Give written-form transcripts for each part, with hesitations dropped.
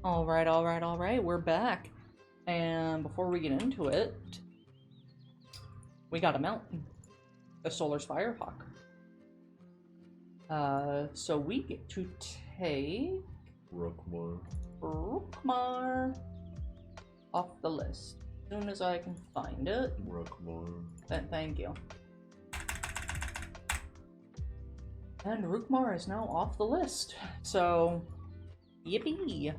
Alright, we're back. And before we get into it, we got a mountain. A Solar Firehawk. So we get to take... Rookmar off the list. As soon as I can find it. Thank you. And Rookmar is now off the list. So, yippee!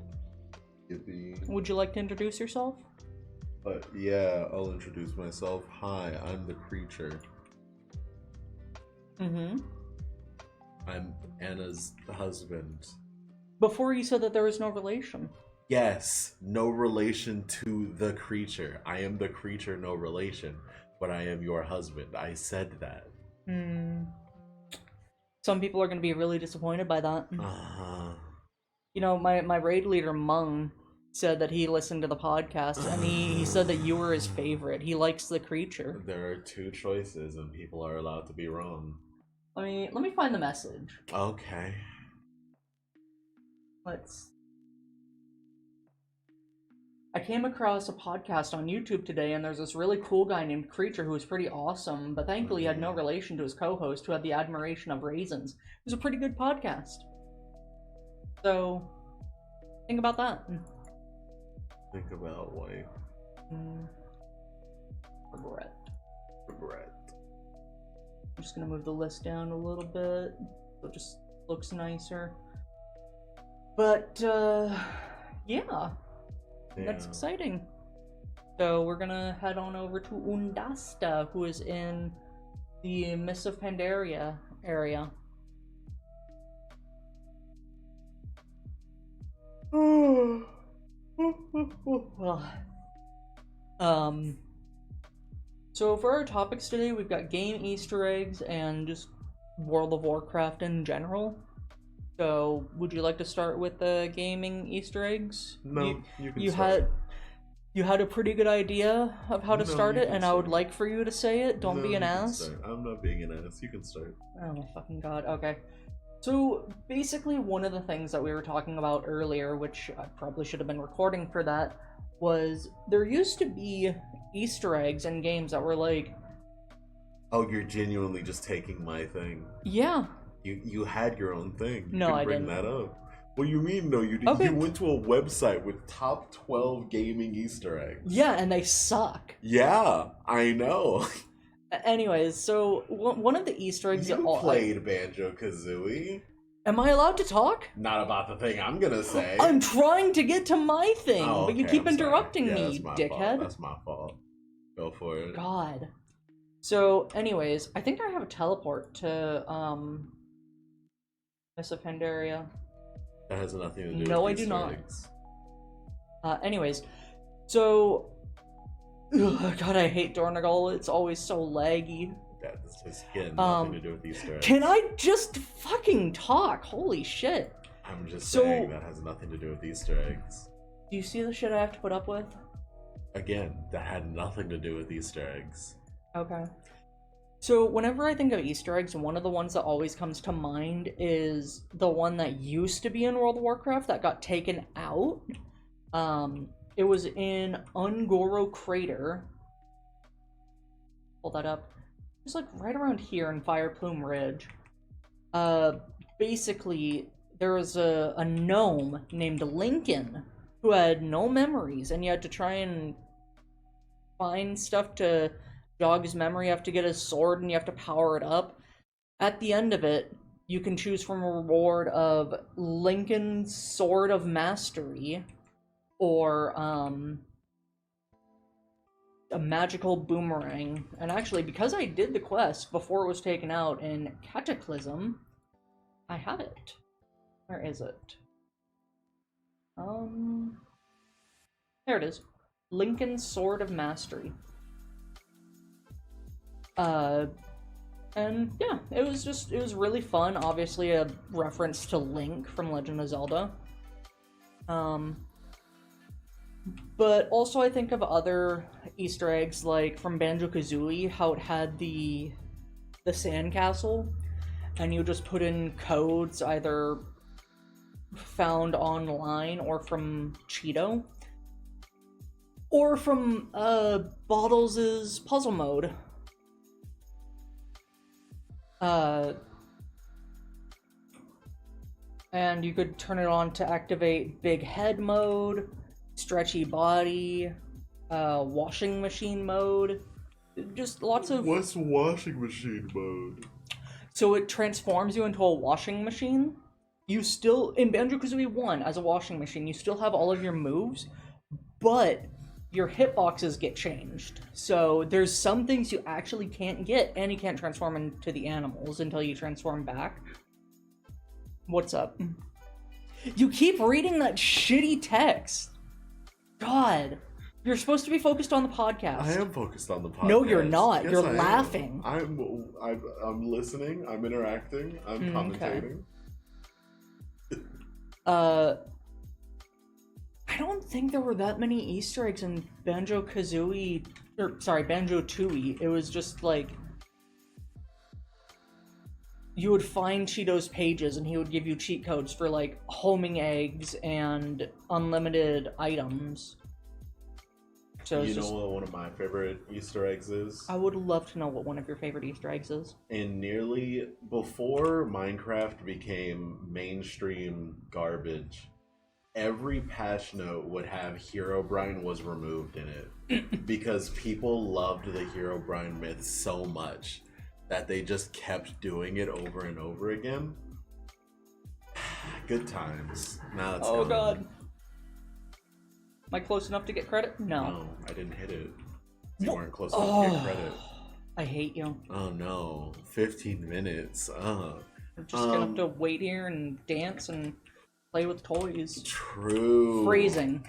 Would you like to introduce yourself? Yeah, I'll introduce myself. Hi, I'm the creature. Mm-hmm. I'm Anna's husband. Before you said that there was no relation. Yes, no relation to the creature. I am the creature, no relation. But I am your husband. I said that. Some people are going to be really disappointed by that. Uh-huh. You know, my raid leader, Mung, said that he listened to the podcast, and he said that you were his favorite. He likes the creature. There are two choices, and people are allowed to be wrong. Let me find the message. Okay. I came across a podcast on YouTube today, and there's this really cool guy named Creature who was pretty awesome, but thankfully he had no relation to his co-host, who had the admiration of raisins. It was a pretty good podcast. So, think about that. Think about wife. Regret. I'm just gonna move the list down a little bit, so it just looks nicer. But, yeah. That's exciting. So we're gonna head on over to Undasta, who is in the Mists of Pandaria area. So for our topics today, we've got game Easter eggs and just World of Warcraft in general. So, would you like to start with the gaming Easter eggs? No, you can start. You had a pretty good idea of how to start it, and I would like for you to say it. Don't be an ass. I'm not being an ass. You can start. Oh my fucking god. Okay. So, basically, one of the things that we were talking about earlier, which I probably should have been recording for that, was there used to be Easter eggs in games that were like... Oh, you're genuinely just taking my thing. Yeah. You had your own thing. No, I didn't. Bring that up. What do you mean, no? You didn't. Okay. You went to a website with top 12 gaming Easter eggs. Yeah, and they suck. Yeah, I know. Anyways, so one of the Easter eggs... You played Banjo-Kazooie. Am I allowed to talk? Not about the thing I'm gonna say. I'm trying to get to my thing, but you keep interrupting me, dickhead. Fault. That's my fault. Go for it. God. So, anyways, I think I have a teleport to, Mists of Pandaria. That has nothing to do with No, I do not. Anyways, so... Ugh, God, I hate Dornagal. It's always so laggy. That's just, again, nothing to do with Easter eggs. Can I just fucking talk? Holy shit. I'm just saying that has nothing to do with Easter eggs. Do you see the shit I have to put up with? Again, that had nothing to do with Easter eggs. Okay. So whenever I think of Easter eggs, one of the ones that always comes to mind is the one that used to be in World of Warcraft that got taken out. It was in Ungoro Crater. Pull that up. It's like right around here in Fire Plume Ridge. Basically, there was a gnome named Lincoln who had no memories, and you had to try and find stuff to jog his memory. You have to get his sword, and you have to power it up. At the end of it, you can choose from a reward of Lincoln's Sword of Mastery, or a magical boomerang. And actually, because I did the quest before it was taken out in Cataclysm, I have it. Where is it? There it is. Lincoln's Sword of Mastery. And yeah, it was really fun. Obviously a reference to Link from Legend of Zelda. But also I think of other Easter eggs, like from Banjo-Kazooie, how it had the sandcastle, and you just put in codes, either found online or from Cheeto or from Bottles' puzzle mode. And you could turn it on to activate big head mode, stretchy body, washing machine mode. Just lots of. What's washing machine mode? So it transforms you into a washing machine. You still, in Banjo-Kazooie 1, as a washing machine, you still have all of your moves, but your hitboxes get changed. So there's some things you actually can't get, and you can't transform into the animals until you transform back. What's up? You keep reading that shitty text. God. You're supposed to be focused on the podcast. I am focused on the podcast. No, you're not. Yes, You're I laughing. I'm listening. I'm interacting. I'm commentating. I don't think there were that many Easter eggs in Banjo-Kazooie, Banjo-Tooie. It was just like you would find Cheeto's pages and he would give you cheat codes for like homing eggs and unlimited items. So you know what one of my favorite Easter eggs is? I would love to know what one of your favorite Easter eggs is. And nearly before Minecraft became mainstream garbage, every patch note would have Herobrine was removed in it. Because people loved the Herobrine myth so much that they just kept doing it over and over again. Good times. Now it's gone. God. Am I close enough to get credit? No, I didn't hit it. You weren't close enough to get credit. I hate you. Oh no, 15 minutes. I'm just gonna have to wait here and dance and play with toys. True. Phrasing.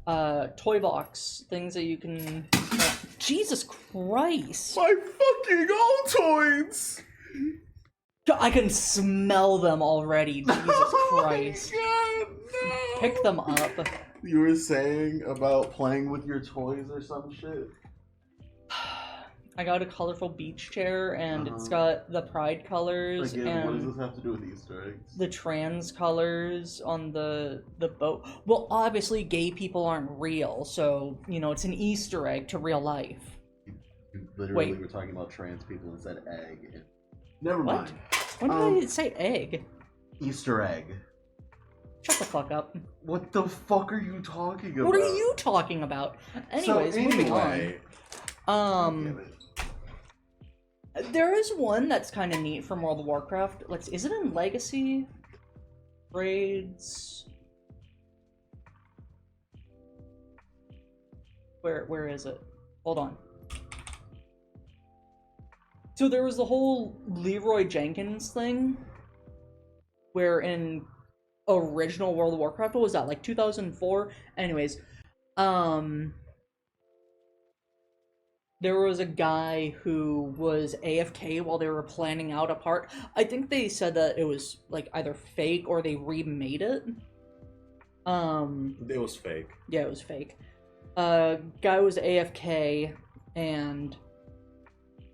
Toy box. Things that you can... Jesus Christ! My fucking Altoids! I can smell them already, Jesus Christ. Oh my God, no. Pick them up. You were saying about playing with your toys or some shit? I got a colorful beach chair, and it's got the pride colors. Again, and what does this have to do with Easter eggs? The trans colors on the boat. Well, obviously, gay people aren't real, so, you know, it's an Easter egg to real life. You literally were talking about trans people and said egg. Never What? mind. When did I say egg? Easter egg. Shut the fuck up. What the fuck are you talking about? What are you talking about? Anyways, moving on. There is one that's kind of neat from World of Warcraft. Is it in Legacy? Raids? Where is it? Hold on. So there was the whole Leroy Jenkins thing, where in original World of Warcraft, what was that, like 2004? Anyways, there was a guy who was AFK while they were planning out a part. I think they said that it was like either fake or they remade it. It was fake. Yeah, it was fake. Guy was AFK, and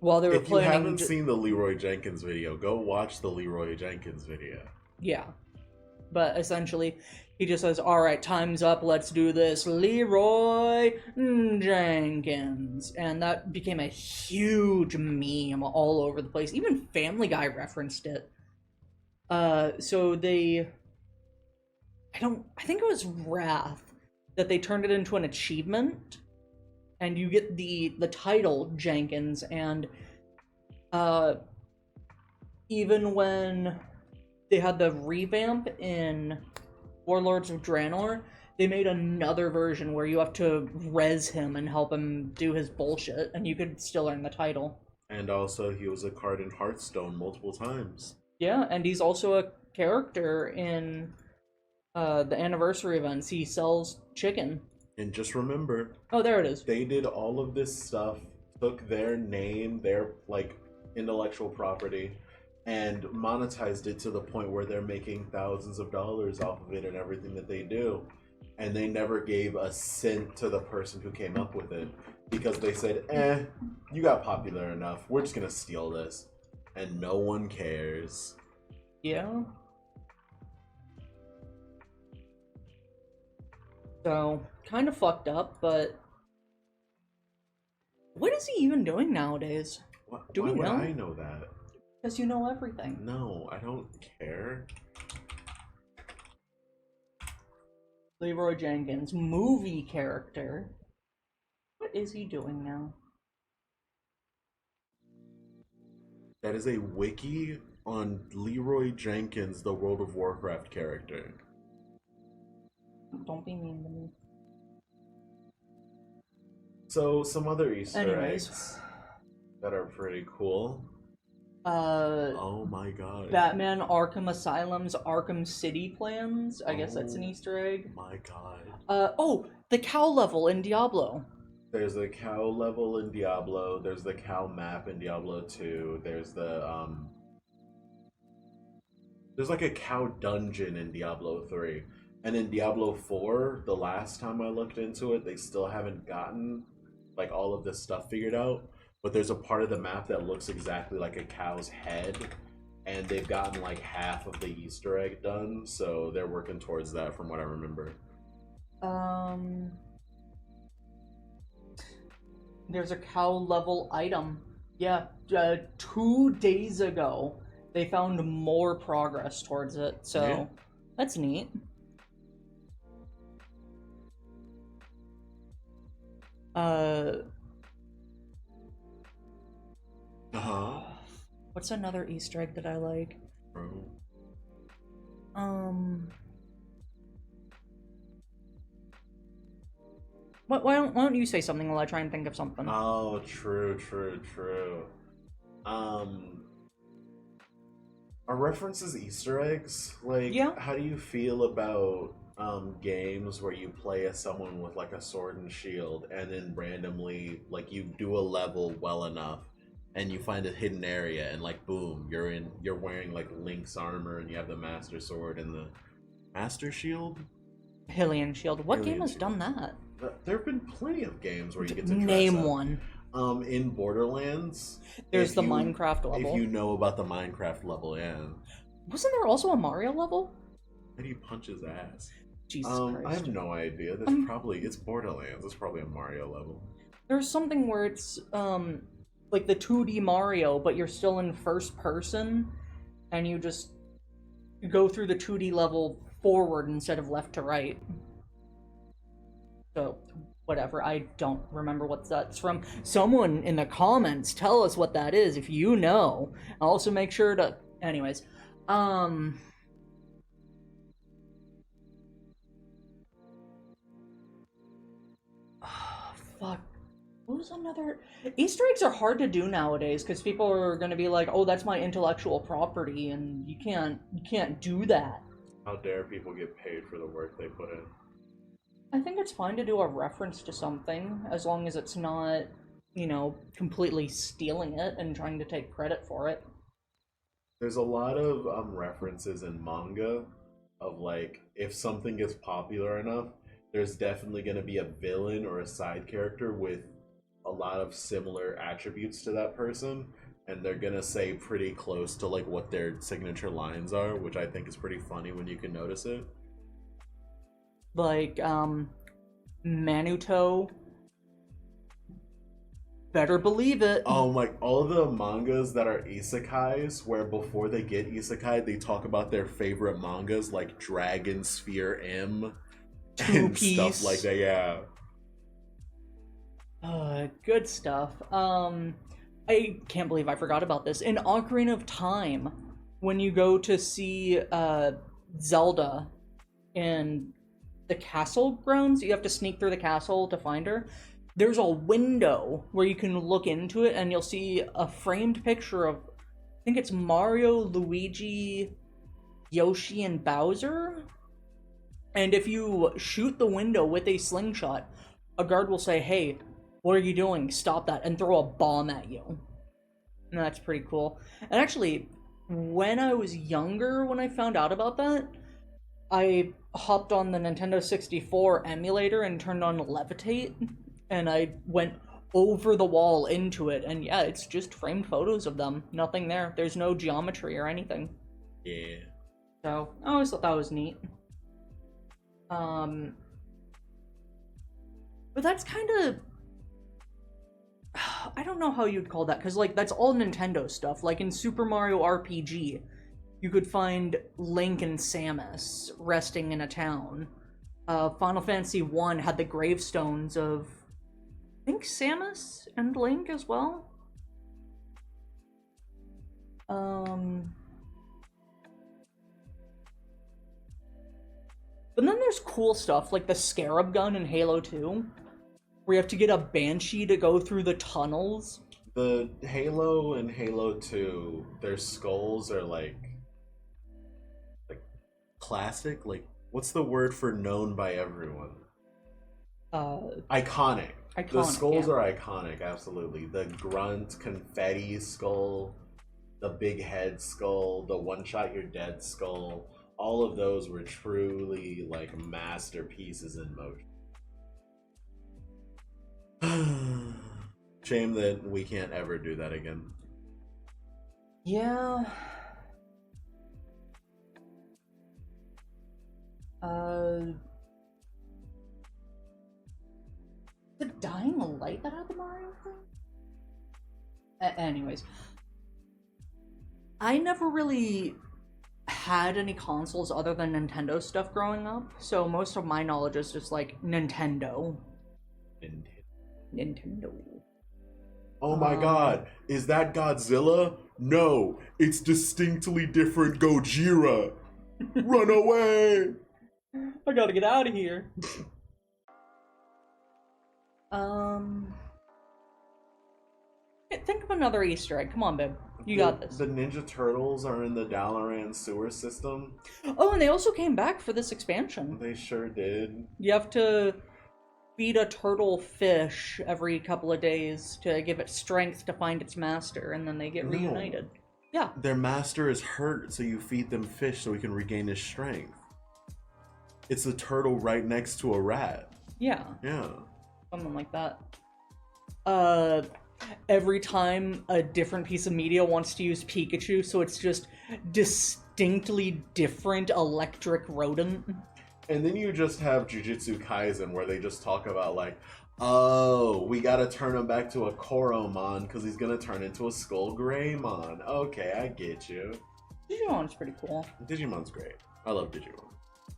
while they were planning... If you haven't seen the Leroy Jenkins video, go watch the Leroy Jenkins video. Yeah. But essentially, he just says, alright, time's up, let's do this, Leroy Jenkins. And that became a huge meme all over the place. Even Family Guy referenced it. So they... I think it was Wrath that they turned it into an achievement. And you get the title, Jenkins, and even when they had the revamp in Warlords of Draenor, they made another version where you have to res him and help him do his bullshit, and you could still earn the title. And also, he was a card in Hearthstone multiple times. Yeah, and he's also a character in the anniversary events. He sells chicken. And just remember... Oh, there it is. They did all of this stuff, took their name, their, intellectual property, and monetized it to the point where they're making thousands of dollars off of it and everything that they do. And they never gave a cent to the person who came up with it. Because they said, you got popular enough, we're just gonna steal this. And no one cares. Yeah. So, kind of fucked up, but what is he even doing nowadays? Do Why we would know? I know that? Because you know everything. No, I don't care. Leroy Jenkins, movie character. What is he doing now? That is a wiki on Leroy Jenkins, the World of Warcraft character. Don't be mean to me. So, some other Easter Anyways. eggs that are pretty cool. Uh, Oh my god. Batman Arkham Asylum's Arkham City plans. I guess that's an Oh Easter egg. my god. Oh, the cow level in Diablo. There's a cow level in Diablo. There's the cow map in Diablo 2. There's like a cow dungeon in Diablo 3. And in Diablo 4, the last time I looked into it, they still haven't gotten like all of this stuff figured out. But there's a part of the map that looks exactly like a cow's head, and they've gotten like half of the Easter egg done, so they're working towards that from what I remember. There's a cow level item. Yeah, 2 days ago, they found more progress towards it, so Yeah. that's neat. Uh-huh. What's another Easter egg that I like? Bro. Why don't you say something while I try and think of something? Oh, true. Um, are references Easter eggs? Like, Yeah. how do you feel about games where you play as someone with like a sword and shield, and then randomly, like, you do a level well enough, and you find a hidden area, and like, boom, you're wearing like Link's armor, and you have the Master Sword and the Master Shield. Hylian Shield. What game Hylian has Shield. done that? There have been plenty of games where you get to Name dress up. one. In Borderlands, There's the if you- Minecraft level. If you know about the Minecraft level, yeah. Wasn't there also a Mario level? How do you punch his ass? Jesus I Christ. have no idea. It's Borderlands. It's probably a Mario level. There's something where it's like the 2D Mario, but you're still in first person, and you just go through the 2D level forward instead of left to right. So, whatever, I don't remember what that's from. Someone in the comments tell us what that is if you know. Also make sure to... Anyways, fuck. What was another... Easter eggs are hard to do nowadays because people are going to be like, oh, that's my intellectual property, and you can't do that. How dare people get paid for the work they put in? I think it's fine to do a reference to something as long as it's not, completely stealing it and trying to take credit for it. There's a lot of references in manga of like, if something gets popular enough, there's definitely going to be a villain or a side character with a lot of similar attributes to that person, and they're gonna say pretty close to like what their signature lines are, which I think is pretty funny when you can notice it. Like, Manuto. Better believe it. Oh my! All the mangas that are isekais, where before they get isekai, they talk about their favorite mangas like Dragon Sphere M and stuff like that. Yeah. Good stuff. I can't believe I forgot about this. In Ocarina of Time, when you go to see Zelda in the castle grounds, you have to sneak through the castle to find her. There's a window where you can look into it, and you'll see a framed picture of, I think it's Mario, Luigi, Yoshi, and Bowser. And if you shoot the window with a slingshot, a guard will say, hey, what are you doing? Stop that, and throw a bomb at you. And that's pretty cool. And actually, when I was younger, when I found out about that, I hopped on the Nintendo 64 emulator and turned on Levitate, and I went over the wall into it, and yeah, it's just framed photos of them. Nothing there. There's no geometry or anything. Yeah. So, I always thought that was neat. But that's kind of, I don't know how you'd call that, because like that's all Nintendo stuff. Like in Super Mario RPG, you could find Link and Samus resting in a town. Final Fantasy One had the gravestones of, I think, Samus and Link as well. But then there's cool stuff like the Scarab gun in Halo 2, where you have to get a Banshee to go through the tunnels. The Halo and Halo 2, their skulls are like classic. Like, what's the word for known by everyone? Iconic. The skulls yeah. are iconic, absolutely. The grunt confetti skull, the big head skull, the one shot you're dead skull. All of those were truly like masterpieces in motion. Shame that we can't ever do that again. Yeah. The dying light that had the Mario thing? Anyways. I never really had any consoles other than Nintendo stuff growing up, so most of my knowledge is just like Nintendo. Nintendo. Oh my god, is that Godzilla? No, it's distinctly different Gojira. Run away! I gotta get out of here. Think of another Easter egg. Come on, babe. You got this. The Ninja Turtles are in the Dalaran sewer system. Oh, and they also came back for this expansion. They sure did. You have to feed a turtle fish every couple of days to give it strength to find its master, and then they get reunited. Yeah. Their master is hurt, so you feed them fish so he can regain his strength. It's a turtle right next to a rat. Yeah. Yeah. Something like that. Every time a different piece of media wants to use Pikachu, so it's just distinctly different electric rodent. And then you just have Jujutsu Kaisen, where they just talk about like, oh, we gotta turn him back to a Koromon because he's gonna turn into a Skull Greymon. Okay, I get you. Digimon's pretty cool. Digimon's great. I love Digimon.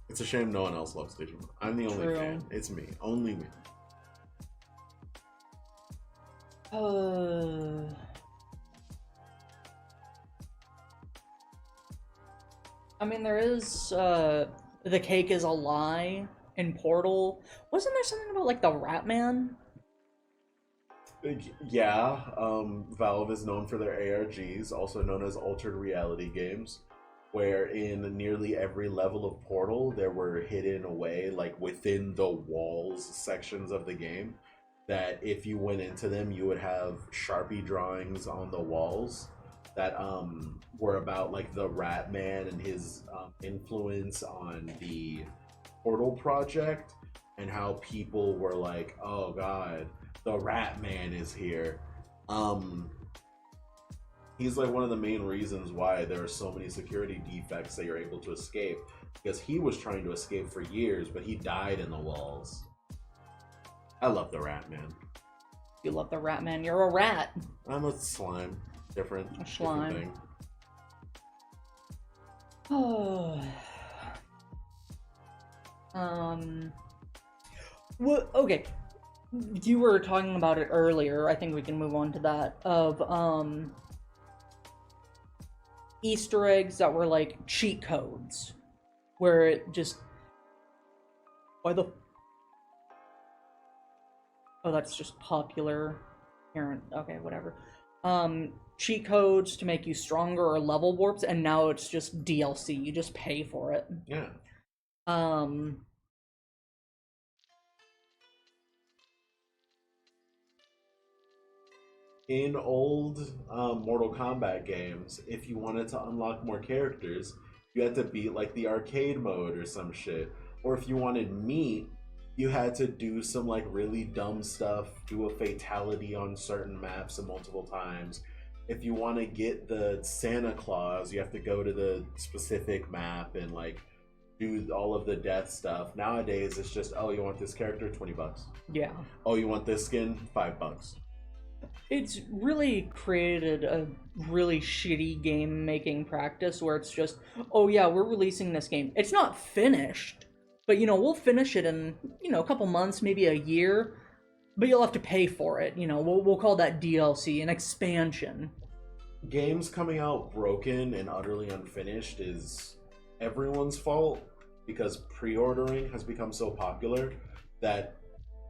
It's a shame no one else loves Digimon. I'm the only fan. It's me. Only me. I mean, there is, the cake is a lie in Portal. Wasn't there something about, like, the Rat Man? Yeah, Valve is known for their ARGs, also known as altered reality games, where in nearly every level of Portal, there were hidden away, like, within the walls sections of the game, that if you went into them, you would have Sharpie drawings on the walls that were about like the Rat Man and his influence on the Portal project, and how people were like, oh god, the Rat Man is here. He's like one of the main reasons why there are so many security defects that you're able to escape, because he was trying to escape for years, but he died in the walls. I love the Rat Man. You love the Rat Man. You're a rat. I'm a slime. Different. A slime. Different thing. Oh. Well, okay. You were talking about it earlier. I think we can move on to that. Of Easter eggs that were like cheat codes, where it just why the oh, that's just popular parent. Okay, whatever. Cheat codes to make you stronger or level warps, and now it's just DLC. You just pay for it. Yeah. In old Mortal Kombat games, if you wanted to unlock more characters, you had to beat like the arcade mode or some shit. Or if you wanted meat, you had to do some like really dumb stuff, do a fatality on certain maps multiple times. If you want to get the Santa Claus, you have to go to the specific map and like do all of the death stuff. Nowadays, it's just, oh, you want this character, $20. Yeah. Oh, you want this skin, $5. It's really created a really shitty game making practice where it's just, oh yeah, we're releasing this game. It's not finished, but we'll finish it in, a couple months, maybe a year, but you'll have to pay for it. We'll call that DLC, an expansion. Games coming out broken and utterly unfinished is everyone's fault because pre-ordering has become so popular that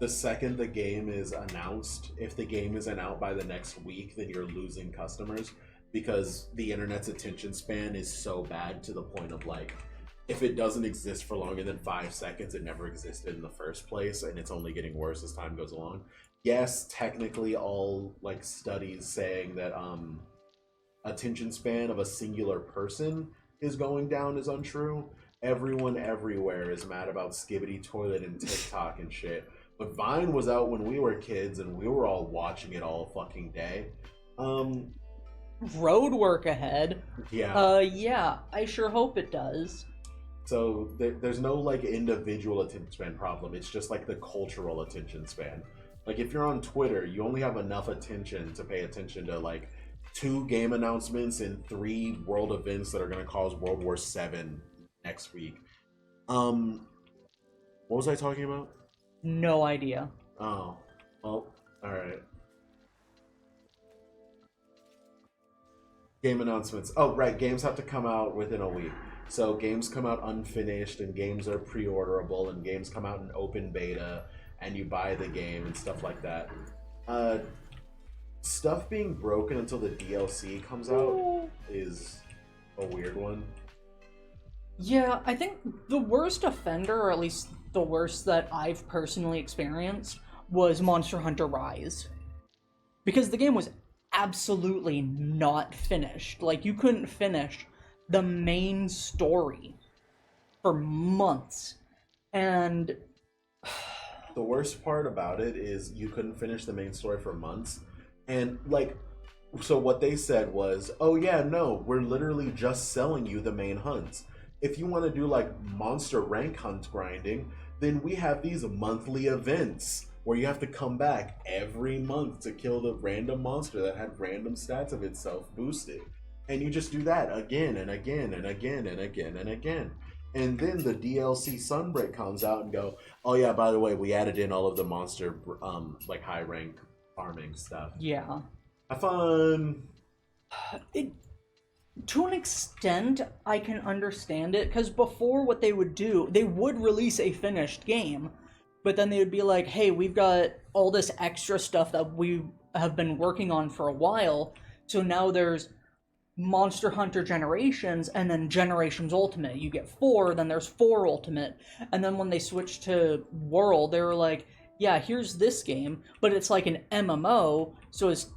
the second the game is announced, if the game isn't out by the next week, then you're losing customers because the internet's attention span is so bad to the point of like, if it doesn't exist for longer than 5 seconds, it never existed in the first place, and it's only getting worse as time goes along. Yes, technically all like studies saying that attention span of a singular person is going down is untrue. Everyone everywhere is mad about Skibbity Toilet and TikTok and shit. But Vine was out when we were kids, and we were all watching it all fucking day. Road work ahead. Yeah. Yeah, I sure hope it does. So there's no like individual attention span problem. It's just like the cultural attention span. Like if you're on Twitter, you only have enough attention to pay attention to like 2 game announcements and 3 world events that are going to cause World War VII next week. What was I talking about? No idea. Oh, well, all right. Game announcements. Oh, right. Games have to come out within a week. So games come out unfinished, and games are pre-orderable, and games come out in open beta, and you buy the game and stuff like that. Stuff being broken until the DLC comes out is a weird one. Yeah, I think the worst offender, or at least the worst that I've personally experienced, was Monster Hunter Rise. Because the game was absolutely not finished. Like, you couldn't finish the main story for months. And the worst part about it is you couldn't finish the main story for months. And, like, so what they said was, oh yeah, no, we're literally just selling you the main hunts. If you want to do like monster rank hunt grinding, then we have these monthly events where you have to come back every month to kill the random monster that had random stats of itself boosted. And you just do that again and again and again and again and again. And then the DLC Sunbreak comes out and go, oh yeah, by the way, we added in all of the monster like high rank farming stuff. yeah. Have fun. To an extent, I can understand it, because before what they would do, they would release a finished game, but then they would be like, hey, we've got all this extra stuff that we have been working on for a while, so now there's Monster Hunter Generations, and then Generations Ultimate. You get 4, then there's 4 Ultimate, and then when they switched to World, they were like, yeah, here's this game, but it's like an MMO, so it's...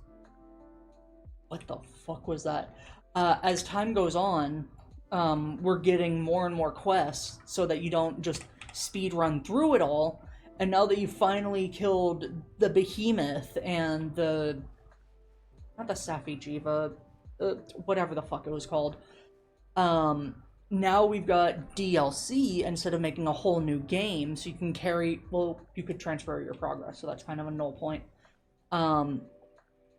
What the fuck was that? As time goes on, we're getting more and more quests so that you don't just speed run through it all. And now that you've finally killed the behemoth and the... Not the Safijiva, whatever the fuck it was called. Now we've got DLC instead of making a whole new game, so you can carry... Well, you could transfer your progress, so that's kind of a null point.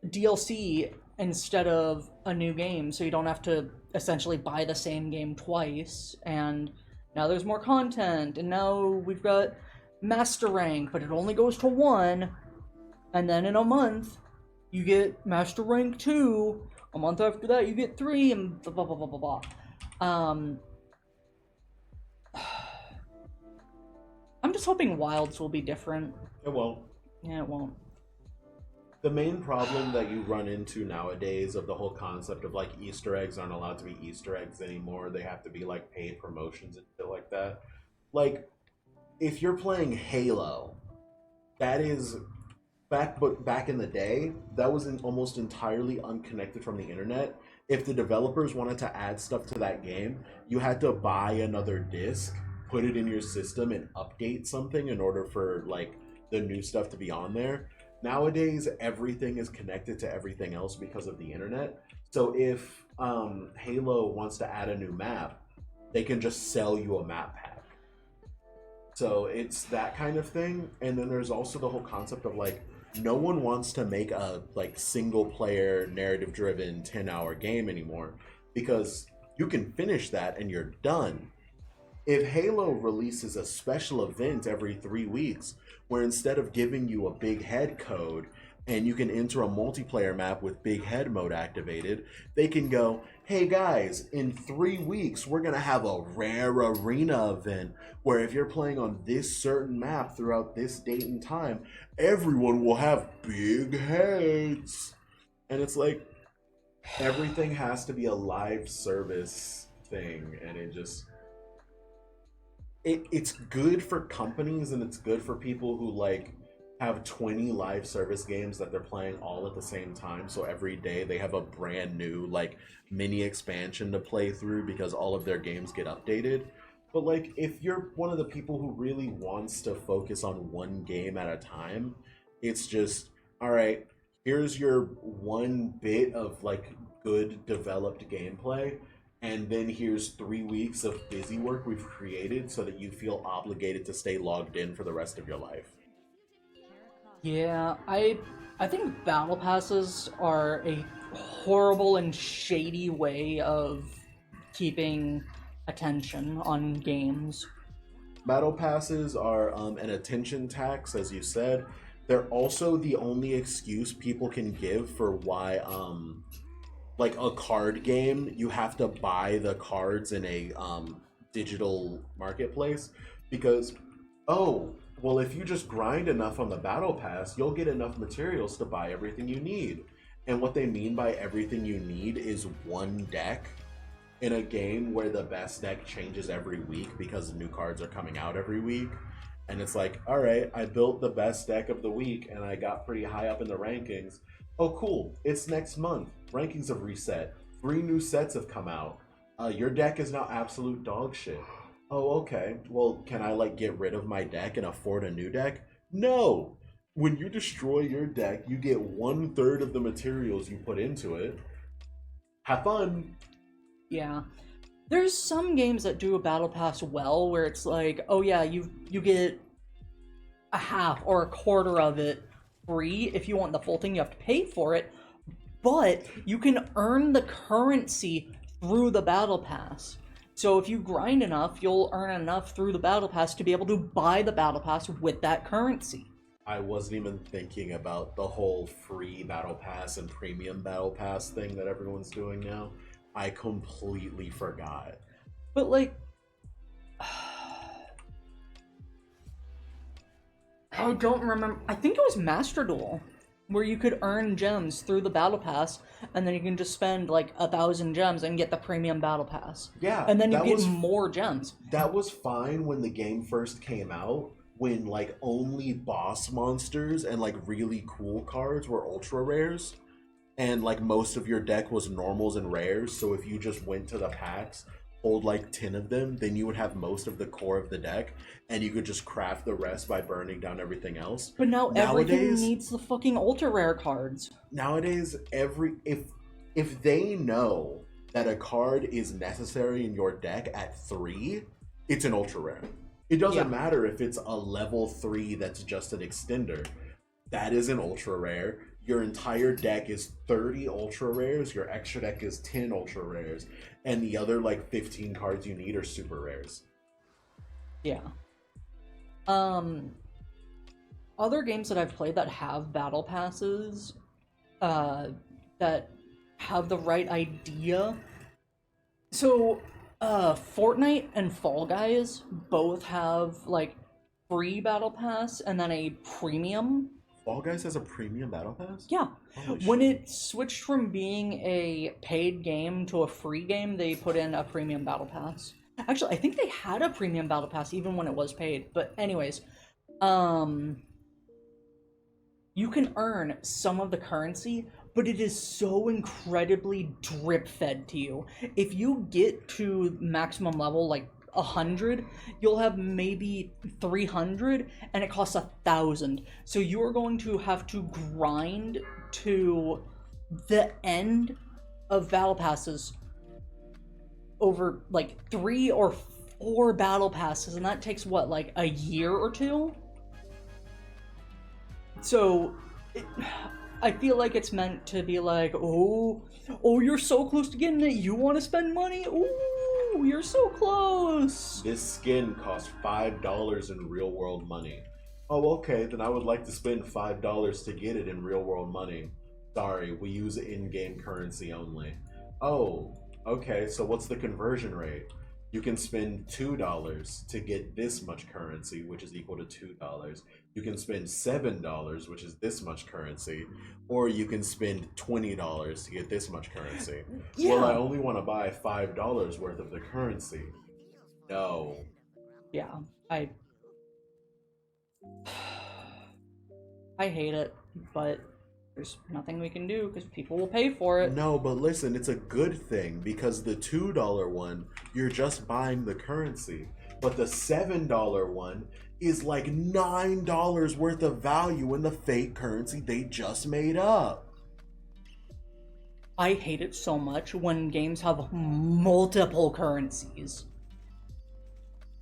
DLC instead of a new game, so you don't have to essentially buy the same game twice, and now there's more content, and now we've got Master Rank, but it only goes to 1, and then in a month, you get Master Rank 2, a month after that you get 3, and blah blah blah blah blah blah. I'm just hoping Wilds will be different. It won't. Yeah, it won't. The main problem that you run into nowadays of the whole concept of like Easter eggs aren't allowed to be Easter eggs anymore. They have to be like paid promotions and shit like that. Like, if you're playing Halo, that is back in the day, that was almost entirely unconnected from the internet. If the developers wanted to add stuff to that game, you had to buy another disc, put it in your system, and update something in order for like the new stuff to be on there. Nowadays, everything is connected to everything else because of the internet. So if Halo wants to add a new map, they can just sell you a map pack. So it's that kind of thing. And then there's also the whole concept of like, no one wants to make a like single player narrative driven 10-hour game anymore, because you can finish that and you're done. If Halo releases a special event every 3 weeks, where instead of giving you a big head code and you can enter a multiplayer map with big head mode activated, they can go, hey guys, in 3 weeks, we're going to have a rare arena event where if you're playing on this certain map throughout this date and time, everyone will have big heads. And it's like, everything has to be a live service thing, and it's good for companies and it's good for people who like have 20 live service games that they're playing all at the same time, so every day they have a brand new like mini expansion to play through because all of their games get updated. But like, if you're one of the people who really wants to focus on one game at a time, it's just, all right, here's your one bit of like good developed gameplay, and then here's 3 weeks of busy work we've created so that you feel obligated to stay logged in for the rest of your life. Yeah, I think battle passes are a horrible and shady way of keeping attention on games. Battle passes are an attention tax, as you said. They're also the only excuse people can give for why, like a card game, you have to buy the cards in a digital marketplace, because, oh, well, if you just grind enough on the battle pass, you'll get enough materials to buy everything you need. And what they mean by everything you need is one deck in a game where the best deck changes every week because new cards are coming out every week. And it's like, all right, I built the best deck of the week and I got pretty high up in the rankings. Oh, cool. It's next month. Rankings have reset. 3 new sets have come out. Your deck is now absolute dog shit. Oh, okay. Well, can I like get rid of my deck and afford a new deck? No. When you destroy your deck, you get 1/3 of the materials you put into it. Have fun. Yeah. There's some games that do a battle pass well, where it's like, oh yeah, you get a half or a quarter of it free. If you want the full thing, you have to pay for it, but you can earn the currency through the battle pass. So if you grind enough, you'll earn enough through the battle pass to be able to buy the battle pass with that currency. I wasn't even thinking about the whole free battle pass and premium battle pass thing that everyone's doing now. I completely forgot. But like, I don't remember. I think it was Master Duel, where you could earn gems through the battle pass, and then you can just spend like 1,000 gems and get the premium battle pass. Yeah, and then you that get was more gems. that was fine when the game first came out, when like only boss monsters and like really cool cards were ultra rares, and like most of your deck was normals and rares. So if you just went to the packs, hold like 10 of them, then you would have most of the core of the deck, and you could just craft the rest by burning down everything else. But now everything needs the fucking ultra rare cards. Nowadays, if they know that a card is necessary in your deck at 3, it's an ultra rare. It doesn't matter if it's a level 3 that's just an extender. That is an ultra rare. Your entire deck is 30 ultra rares, your extra deck is 10 ultra rares, and the other like 15 cards you need are super rares. Yeah. Other games that I've played that have battle passes, that have the right idea. So, Fortnite and Fall Guys both have like free battle pass and then a premium. Fall Guys has a premium battle pass? Yeah. Holy When shit. it switched from being a paid game to a free game, they put in a premium battle pass. Actually, I think they had a premium battle pass even when it was paid. But anyways, you can earn some of the currency, but it is so incredibly drip fed to you. If you get to maximum level, like 100, you'll have maybe 300, and it costs 1,000. So you are going to have to grind to the end of battle passes over like 3 or 4 battle passes, and that takes what, like a year or two? So I feel like it's meant to be like, oh, you're so close to getting it. You want to spend money? Ooh, you're so close. This skin costs $5 in real world money. Oh, okay, then I would like to spend $5 to get it in real world money. Sorry, we use in-game currency only. Oh, okay, so what's the conversion rate? You can spend $2 to get this much currency, which is equal to $2. You can spend $7, which is this much currency, or you can spend $20 to get this much currency. Yeah. Well, I only want to buy $5 worth of the currency. No. Yeah, I hate it, but there's nothing we can do because people will pay for it. No, but listen, it's a good thing because the $2 one, you're just buying the currency. But the $7 one is like $9 worth of value in the fake currency they just made up. I hate it so much when games have multiple currencies.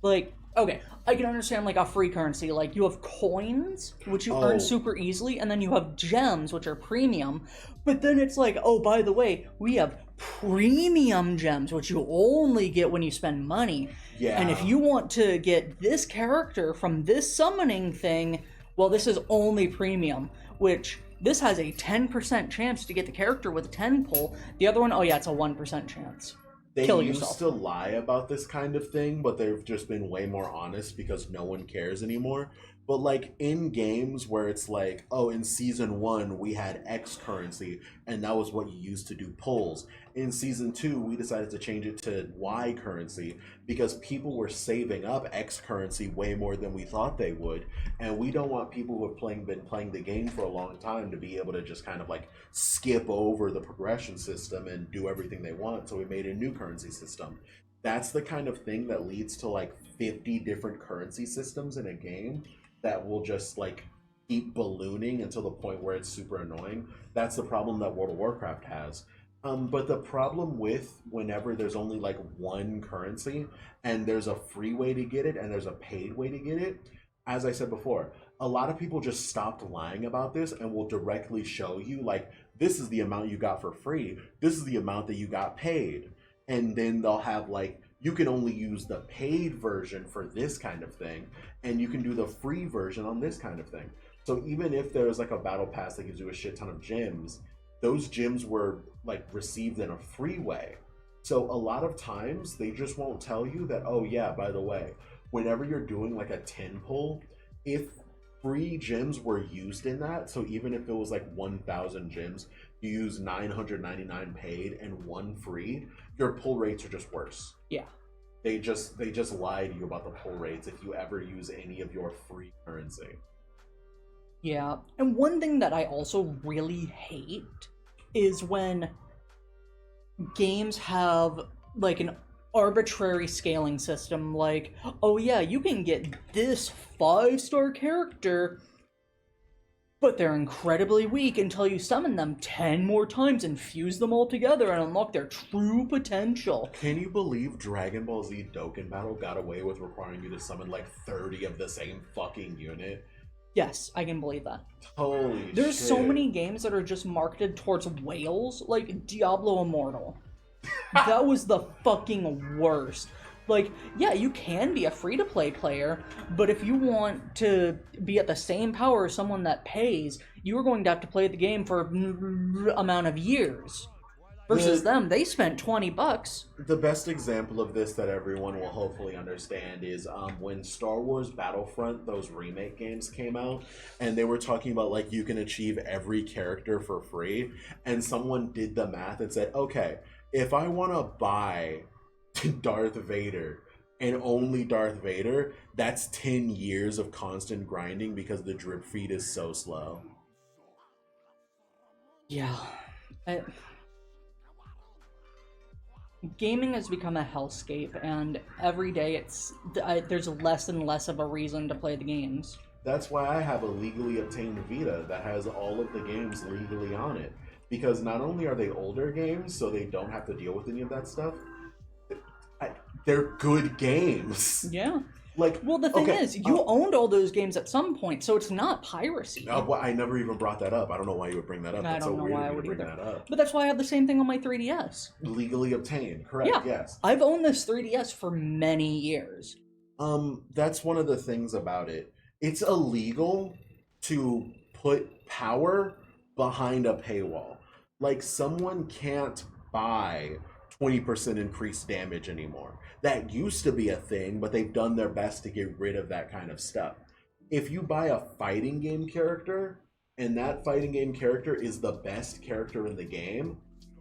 Like, okay, I can understand like a free currency. Like you have coins, which you earn super easily, and then you have gems, which are premium. But then it's like, oh, by the way, we have premium gems, which you only get when you spend money. Yeah. And if you want to get this character from this summoning thing, well, this is only premium, which this has a 10% chance to get the character with a 10 pull. The other one, oh yeah, it's a 1% chance. They Kill used yourself. to lie about this kind of thing, but they've just been way more honest because no one cares anymore. But like in games where it's like, oh, in season 1 we had X currency and that was what you used to do pulls. In season 2 we decided to change it to Y currency because people were saving up X currency way more than we thought they would, and we don't want people who have been playing the game for a long time to be able to just kind of like skip over the progression system and do everything they want. So we made a new currency system. That's the kind of thing that leads to like 50 different currency systems in a game that will just like keep ballooning until the point where it's super annoying. That's the problem that World of Warcraft has. But the problem with whenever there's only like one currency and there's a free way to get it and there's a paid way to get it, as I said before, a lot of people just stopped lying about this and will directly show you like, this is the amount you got for free, this is the amount that you got paid. And then they'll have like, you can only use the paid version for this kind of thing, and you can do the free version on this kind of thing. So even if there's like a battle pass that gives you a shit ton of gems, those gems were like received in a free way. So a lot of times they just won't tell you that, oh yeah, by the way, whenever you're doing like a 10 pull, if free gems were used in that, so even if it was like 1,000 gems, you use 999 paid and 1 free, your pull rates are just worse. Yeah. They just lie to you about the pull rates if you ever use any of your free currency. Yeah. And one thing that I also really hate is when games have like an arbitrary scaling system, like, oh yeah, you can get this 5-star character, but they're incredibly weak until you summon them 10 more times and fuse them all together and unlock their true potential. Can you believe Dragon Ball Z Dokkan Battle got away with requiring you to summon like 30 of the same fucking unit? Yes, I can believe that. Holy shit. There's so many games that are just marketed towards whales, like Diablo Immortal. That was the fucking worst. Like, yeah, you can be a free-to-play player, but if you want to be at the same power as someone that pays, you are going to have to play the game for amount of years. Versus them, they spent $20. The best example of this that everyone will hopefully understand is when Star Wars Battlefront, those remake games came out, and they were talking about like you can achieve every character for free, and someone did the math and said, okay, if I want to buy Darth Vader and only Darth Vader, that's 10 years of constant grinding because the drip feed is so slow. Yeah. Gaming has become a hellscape, and every day there's less and less of a reason to play the games. That's why I have a legally obtained Vita that has all of the games legally on it. Because not only are they older games, so they don't have to deal with any of that stuff, they're good games. Yeah. Like, Well, the thing okay, is, you owned all those games at some point, so it's not piracy. well, I never even brought that up. I don't know why you would bring that up. I That's don't so know weird why of I you would to bring either. that up. But that's why I have the same thing on my 3DS. Legally obtained, correct? Yeah. Yes. I've owned this 3DS for many years. That's one of the things about it. It's illegal to put power behind a paywall. Like, someone can't buy 20% increased damage anymore. That used to be a thing, but they've done their best to get rid of that kind of stuff. If you buy a fighting game character, and that fighting game character is the best character in the game,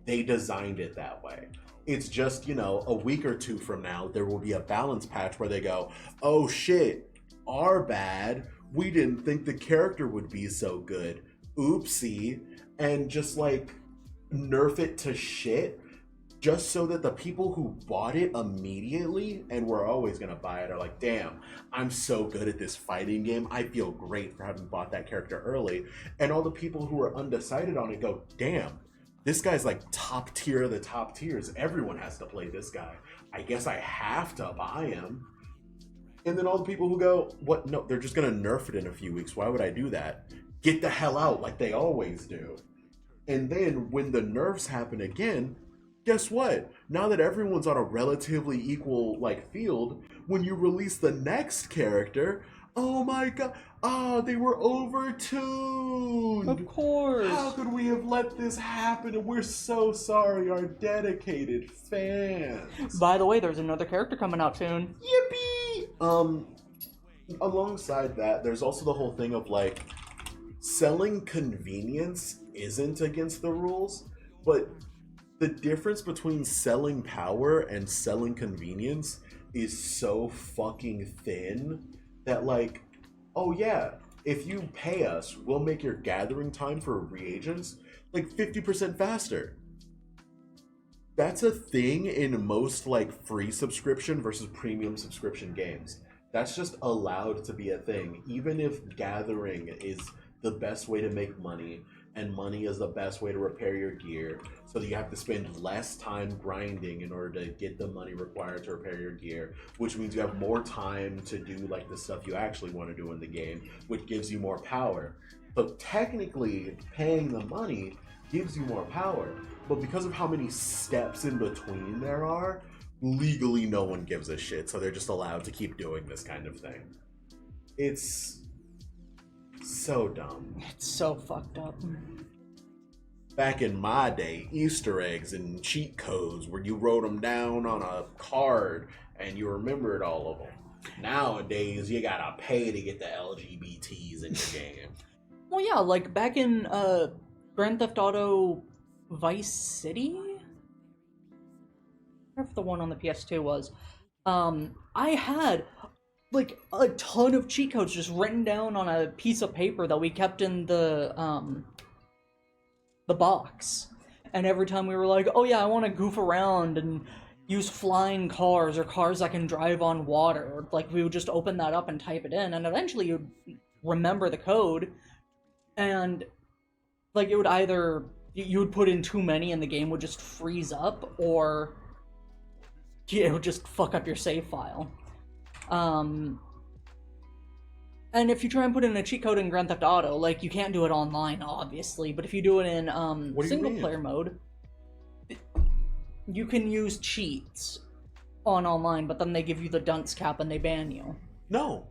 they designed it that way. It's just, a week or two from now, there will be a balance patch where they go, oh shit, our bad. We didn't think the character would be so good. Oopsie. And just like nerf it to shit just so that the people who bought it immediately and were always going to buy it are like, damn, I'm so good at this fighting game. I feel great for having bought that character early. And all the people who are undecided on it go, damn, this guy's like top tier of the top tiers. Everyone has to play this guy. I guess I have to buy him. And then all the people who go, what? No, they're just going to nerf it in a few weeks. Why would I do that? Get the hell out like they always do. And then when the nerfs happen again, guess what? Now that everyone's on a relatively equal field, when you release the next character, oh my god, they were overtuned. Of course. How could we have let this happen? And we're so sorry, our dedicated fans. By the way, there's another character coming out soon. Yippee! Alongside that, there's also the whole thing of selling convenience isn't against the rules, but the difference between selling power and selling convenience is so fucking thin that oh yeah, if you pay us, we'll make your gathering time for reagents 50% faster. That's a thing in most free subscription versus premium subscription games. That's just allowed to be a thing, even if gathering is the best way to make money, and money is the best way to repair your gear, so that you have to spend less time grinding in order to get the money required to repair your gear, which means you have more time to do the stuff you actually want to do in the game, which gives you more power. So technically, paying the money gives you more power, but because of how many steps in between there are, legally no one gives a shit, so they're just allowed to keep doing this kind of thing. It's so dumb. It's so fucked up. Back in my day, Easter eggs and cheat codes where you wrote them down on a card and you remembered all of them. Nowadays, you gotta pay to get the LGBTs in your game. Well, yeah, back in Grand Theft Auto Vice City? Whatever the one on the PS2 was. I had a ton of cheat codes just written down on a piece of paper that we kept in the box. And every time we were like, oh yeah, I want to goof around and use flying cars or cars that can drive on water, we would just open that up and type it in, and eventually you'd remember the code, and it would either, you would put in too many and the game would just freeze up, or it would just fuck up your save file. And if you try and put in a cheat code in Grand Theft Auto, you can't do it online, obviously, but if you do it in single-player mode, you can use cheats on online, but then they give you the dunce cap and they ban you. No.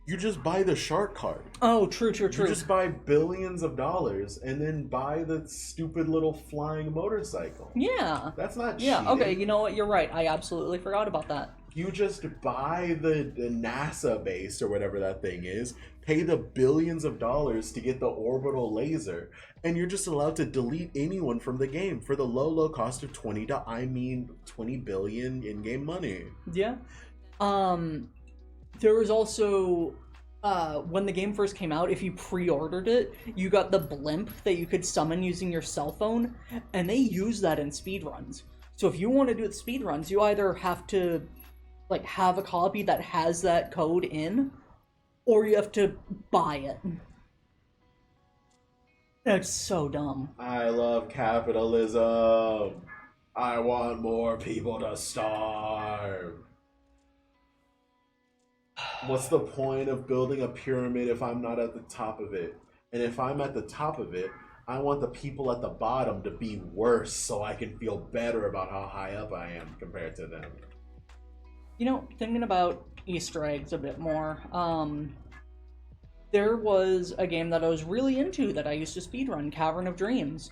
You just buy the shark card. Oh, true. You just buy billions of dollars and then buy the stupid little flying motorcycle. Yeah. That's not cheating. Yeah, okay, you know what? You're right. I absolutely forgot about that. You just buy the NASA base or whatever that thing is, pay the billions of dollars to get the orbital laser, and you're just allowed to delete anyone from the game for the low cost of 20 billion in-game money. Yeah. There was also, when the game first came out, if you pre-ordered it, you got the blimp that you could summon using your cell phone, and they use that in speedruns. So if you want to do the speedruns, you either have to have a copy that has that code in, or you have to buy it. That's so dumb. I love capitalism. I want more people to starve. What's the point of building a pyramid if I'm not at the top of it? And if I'm at the top of it, I want the people at the bottom to be worse so I can feel better about how high up I am compared to them. You know, thinking about Easter eggs a bit more, there was a game that I was really into that I used to speedrun, Cavern of Dreams.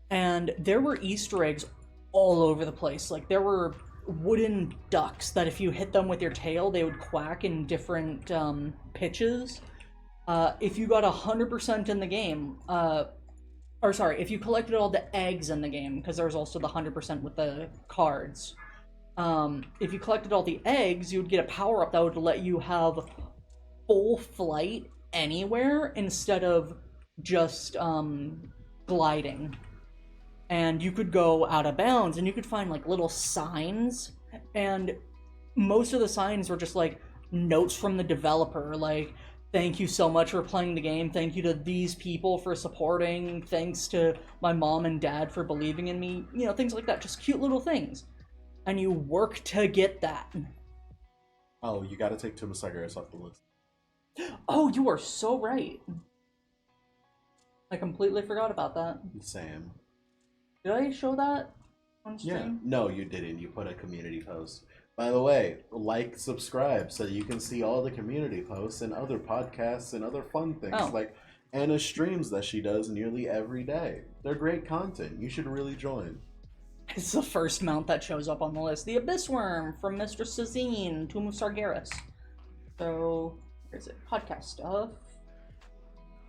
And there were Easter eggs all over the place. Like, there were wooden ducks that if you hit them with your tail, they would quack in different pitches. If you got 100% in the game, or sorry, if you collected all the eggs in the game, because there was also the 100% with the cards. If you collected all the eggs, you would get a power-up that would let you have full flight anywhere instead of just gliding. And you could go out of bounds, and you could find like little signs, and most of the signs were just like notes from the developer, like, thank you so much for playing the game, thank you to these people for supporting, thanks to my mom and dad for believing in me, you know, things like that, just cute little things. And you work to get that. Oh, you gotta take Tumasagaris off the list. Oh, you are so right. I completely forgot about that. Sam. Did I show that on stream? Yeah. No, you didn't. You put a community post. By the way, like, subscribe so you can see all the community posts and other podcasts and other fun things like Anna's streams that she does nearly every day. They're great content. You should really join. It's the first mount that shows up on the list. The Abyss Worm from Mr. Sazine, Tomb of Sargeras. So, where is it? Podcast stuff.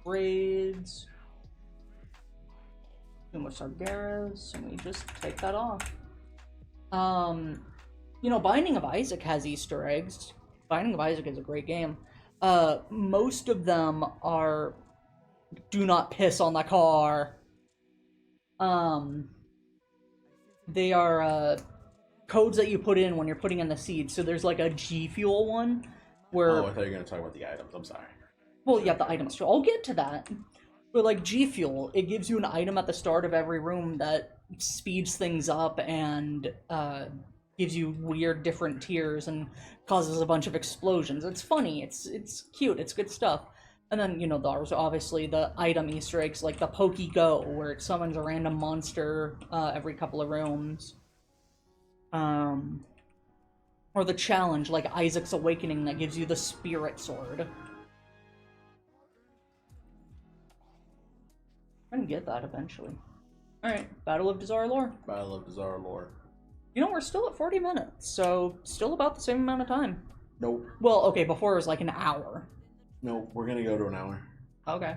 Raids. Tomb of Sargeras. And we just take that off. You know, Binding of Isaac has Easter eggs. Binding of Isaac is a great game. Most of them are do not piss on the car. They are codes that you put in when you're putting in the seeds. So there's like a G Fuel one where... Oh, I thought you were going to talk about the items. I'm sorry. Well, yeah, the items too. I'll get to that. But like G Fuel, it gives you an item at the start of every room that speeds things up and gives you weird different tiers and causes a bunch of explosions. It's funny. It's cute. It's good stuff. And then, you know, there's obviously the item Easter eggs, like the Pokey Go, where it summons a random monster every couple of rooms. Or the challenge, like Isaac's Awakening, that gives you the Spirit Sword. I'm gonna get that eventually. Alright, Battle of Dazar'alor. Battle of Dazar'alor. You know, we're still at 40 minutes, so still about the same amount of time. Nope. Well, okay, before it was like an hour. No, we're gonna go to an hour. Okay.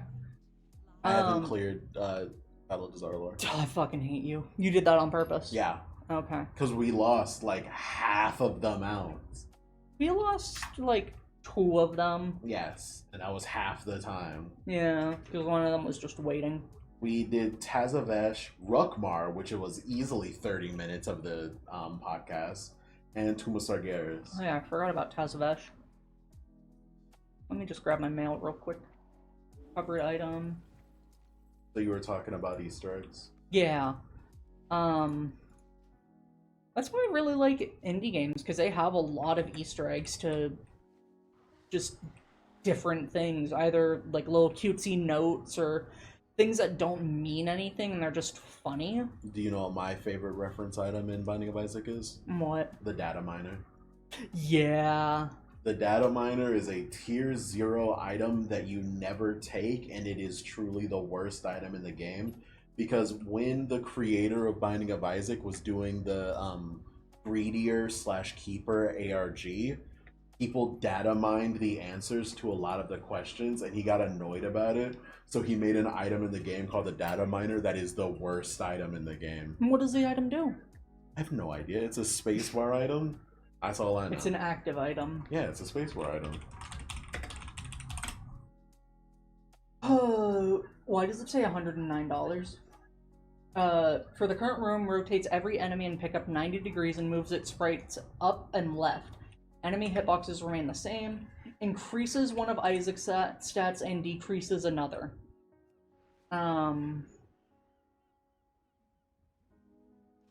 I haven't cleared Battle of Dazar'alor. Oh, I fucking hate you. You did that on purpose. Yeah. Okay. Because we lost like half of the mounts. We lost like 2 of them. Yes, and that was half the time. Yeah, because one of them was just waiting. We did Tazavesh, Rukmar, which it was easily 30 minutes of the podcast, and Tumasargeras. Oh yeah, I forgot about Tazavesh. Let me just grab my mail real quick. Covered item. So you were talking about Easter eggs? Yeah. That's why I really like indie games, because they have a lot of Easter eggs to just different things. Either like little cutesy notes or things that don't mean anything and they're just funny. Do you know what my favorite reference item in Binding of Isaac is? What? The data miner. Yeah. The data miner is a tier 0 item that you never take, and it is truly the worst item in the game. Because when the creator of Binding of Isaac was doing the Greedier/Keeper ARG, people data mined the answers to a lot of the questions, and he got annoyed about it. So he made an item in the game called the data miner that is the worst item in the game. What does the item do? I have no idea. It's a spacebar item. That's all I know. It's an active item. Yeah, it's a spacebar item. Oh, why does it say $109? For the current room, rotates every enemy and pick up 90 degrees and moves its sprites up and left. Enemy hitboxes remain the same. Increases one of Isaac's stats and decreases another.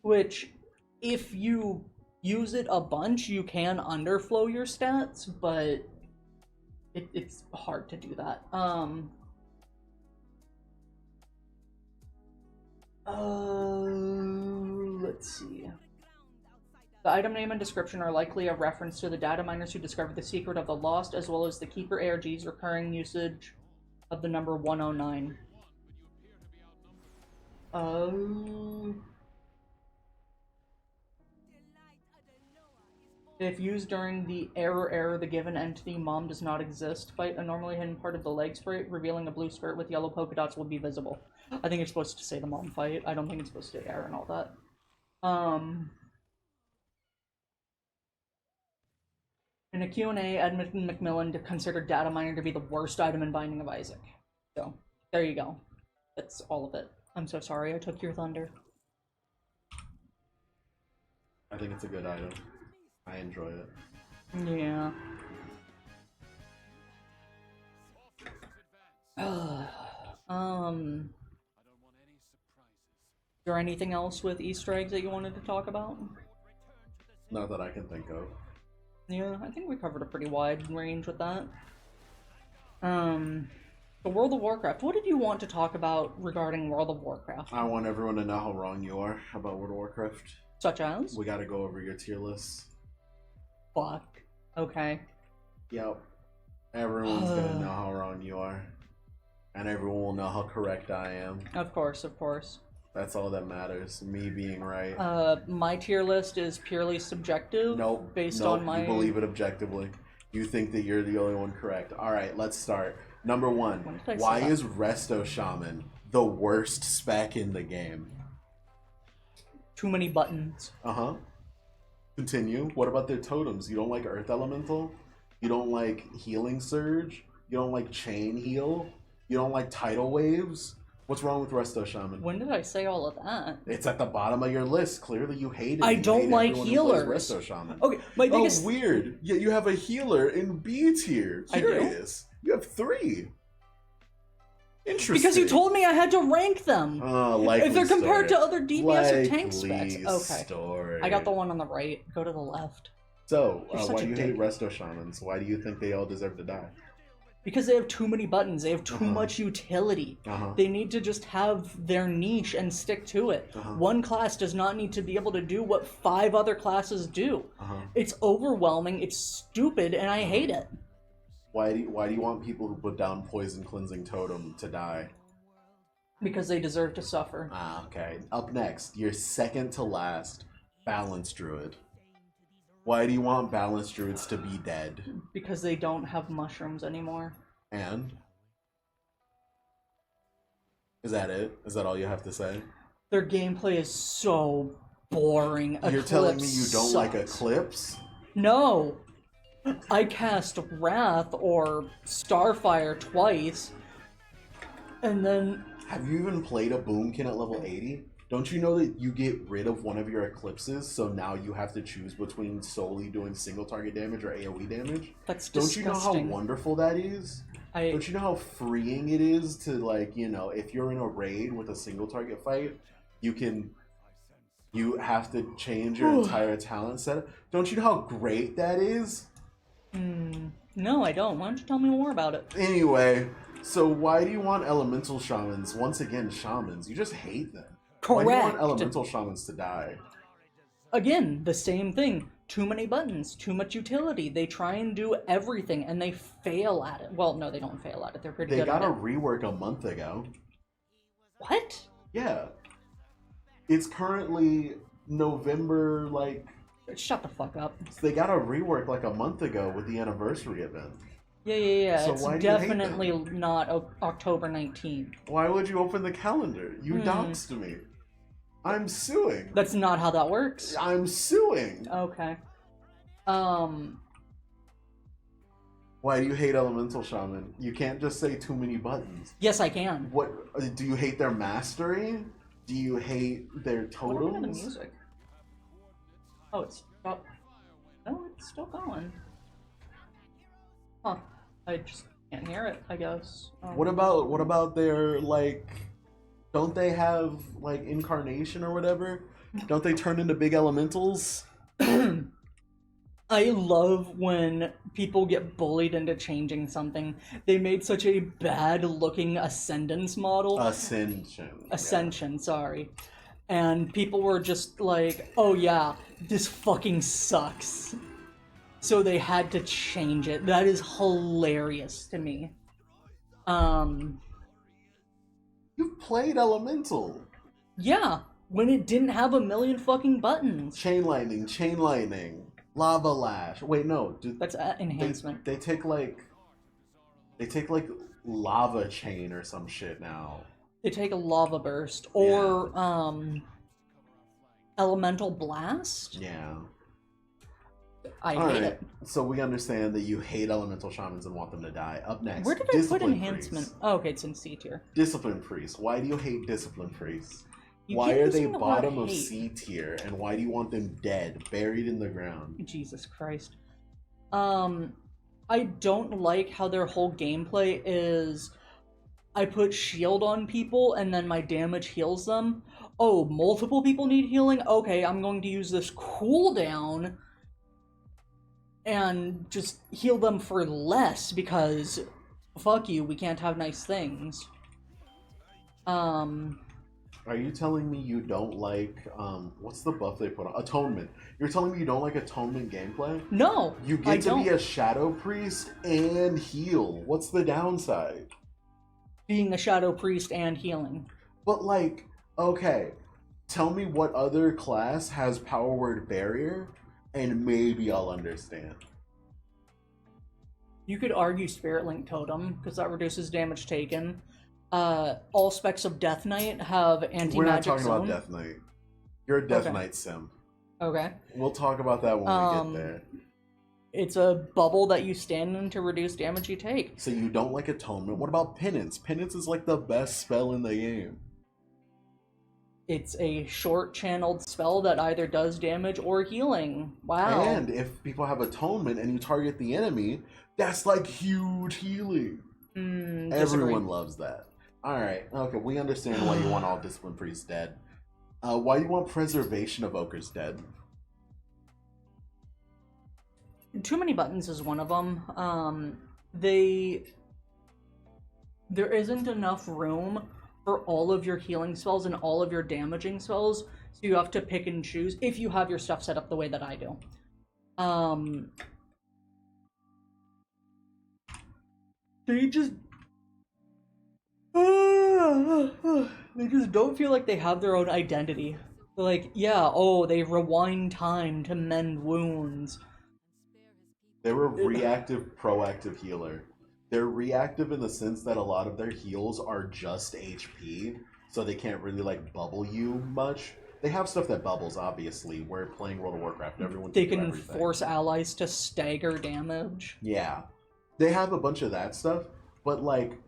which, if you use it a bunch, you can underflow your stats, but it's hard to do that. Let's see. The item name and description are likely a reference to the data miners who discovered the secret of the lost, as well as the Keeper ARG's recurring usage of the number 109. If used during the error, the given entity mom does not exist. Fight a normally hidden part of the leg sprite, revealing a blue skirt with yellow polka dots will be visible. I think it's supposed to say the mom fight. I don't think it's supposed to say error and all that. In a Q&A, Edmund McMillan considered Data Miner to be the worst item in Binding of Isaac. So, there you go. That's all of it. I'm so sorry I took your thunder. I think it's a good item. I enjoy it. Yeah. Is there anything else with Easter eggs that you wanted to talk about? Not that I can think of. Yeah, I think we covered a pretty wide range with that. The World of Warcraft. What did you want to talk about regarding World of Warcraft? I want everyone to know how wrong you are about World of Warcraft. Such as? We gotta go over your tier list. Fuck. Okay. Yep. Everyone's gonna know how wrong you are. And everyone will know how correct I am. Of course, of course. That's all that matters. Me being right. My tier list is purely subjective. Nope. Based on my... You believe it objectively. You think that you're the only one correct. Alright, let's start. Number one. Why is Resto Shaman the worst spec in the game? Too many buttons. Uh-huh. Continue. What about their totems? You don't like Earth Elemental? You don't like Healing Surge? You don't like Chain Heal? You don't like Tidal Waves? What's wrong with Resto Shaman? When did I say all of that? It's at the bottom of your list. Clearly you hate it. I don't like healers. Resto Shaman. Okay, my biggest... Oh, weird. Yeah, you have a healer in B tier. Curious. You have 3. Interesting. Because you told me I had to rank them. Likely if they're compared story. to other DPS or tank Likely specs. Okay. Story. I got the one on the right. Go to the left. So, You're why such do you a hate dick. Resto Shamans? Why do you think they all deserve to die? Because they have too many buttons. They have too much utility. They need to just have their niche and stick to it. One class does not need to be able to do what 5 other classes do. It's overwhelming, it's stupid, and I hate it. Why do you want people who put down Poison Cleansing Totem to die? Because they deserve to suffer. Okay. Up next, your second to last, Balance Druid. Why do you want Balance Druids to be dead? Because they don't have mushrooms anymore. And? Is that it? Is that all you have to say? Their gameplay is so boring. You're telling me you don't like Eclipse? No! I cast Wrath or Starfire twice, and then... Have you even played a Boomkin at level 80? Don't you know that you get rid of one of your Eclipses, so now you have to choose between solely doing single target damage or AoE damage? That's disgusting. Don't you know how wonderful that is? Don't you know how freeing it is to, like, you know, if you're in a raid with a single target fight, you have to change your entire talent set? Don't you know how great that is? No, I don't. Why don't you tell me more about it? Anyway, so why do you want Elemental Shamans? Once again, Shamans. You just hate them. Correct. Why do you want Elemental Shamans to die? Again, the same thing. Too many buttons, too much utility. They try and do everything, and they fail at it. Well, no, they don't fail at it. They're pretty good at it. They got a rework a month ago. What? Yeah. It's currently November, like... Shut the fuck up. They got a rework like a month ago with the anniversary event. Yeah. So it's why do you hate definitely them? not October 19th. Why would you open the calendar? You doxed me. I'm suing. That's not how that works. I'm suing. Okay. Why do you hate Elemental Shaman? You can't just say too many buttons. Yes, I can. What? Do you hate their mastery? Do you hate their totems? What happened to the music? Oh, it's stopped. No, it's still going. Huh. I just can't hear it, I guess. What about their, like... Don't they have, like, Incarnation or whatever? Don't they turn into big elementals? I love when people get bullied into changing something. They made such a bad-looking Ascendance model. Ascension, sorry. And people were just like, oh yeah, this fucking sucks. So they had to change it. That is hilarious to me. You've played Elemental. Yeah, when it didn't have a million fucking buttons. Chain lightning, lava lash. Wait, no, that's enhancement. They take like lava chain or some shit now. They take a lava burst or elemental blast. Yeah. I hate it. So we understand that you hate elemental shamans and want them to die. Up next, where did I put enhancement? Oh, okay, it's in C tier. Discipline priests. Why do you hate discipline priests? Why are they bottom of C tier, and why do you want them dead, buried in the ground? Jesus Christ. I don't like how their whole gameplay is I put shield on people and then my damage heals them. Oh, multiple people need healing? Okay, I'm going to use this cooldown and just heal them for less because fuck you, we can't have nice things. Are you telling me you don't like, what's the buff they put on? Atonement. You're telling me you don't like Atonement gameplay? No, You get to be a Shadow Priest and heal. What's the downside? Being a Shadow Priest and healing. But like, okay, tell me what other class has Power Word Barrier, and maybe I'll understand. You could argue Spirit Link Totem, because that reduces damage taken. All specs of Death Knight have anti-magic zone. We're not talking about Death Knight. You're a Death Knight sim. Okay. We'll talk about that when we get there. It's a bubble that you stand in to reduce damage you take. So you don't like Atonement. What about Penance? Penance is like the best spell in the game. It's a short-channeled spell that either does damage or healing. Wow. And if people have Atonement and you target the enemy, that's like huge healing. Everyone loves that. Alright, okay, we understand why you want all Discipline Priests dead. Why you want Preservation Evokers dead? Too many buttons is one of them. There isn't enough room for all of your healing spells and all of your damaging spells, so you have to pick and choose if you have your stuff set up the way that I do. They just don't feel like they have their own identity. They're like, yeah, oh, they rewind time to mend wounds. They're a reactive, proactive healer. They're reactive in the sense that a lot of their heals are just HP, so they can't really, like, bubble you much. They have stuff that bubbles, obviously. We're playing World of Warcraft. Everyone can force allies to stagger damage. Yeah. They have a bunch of that stuff, but, like,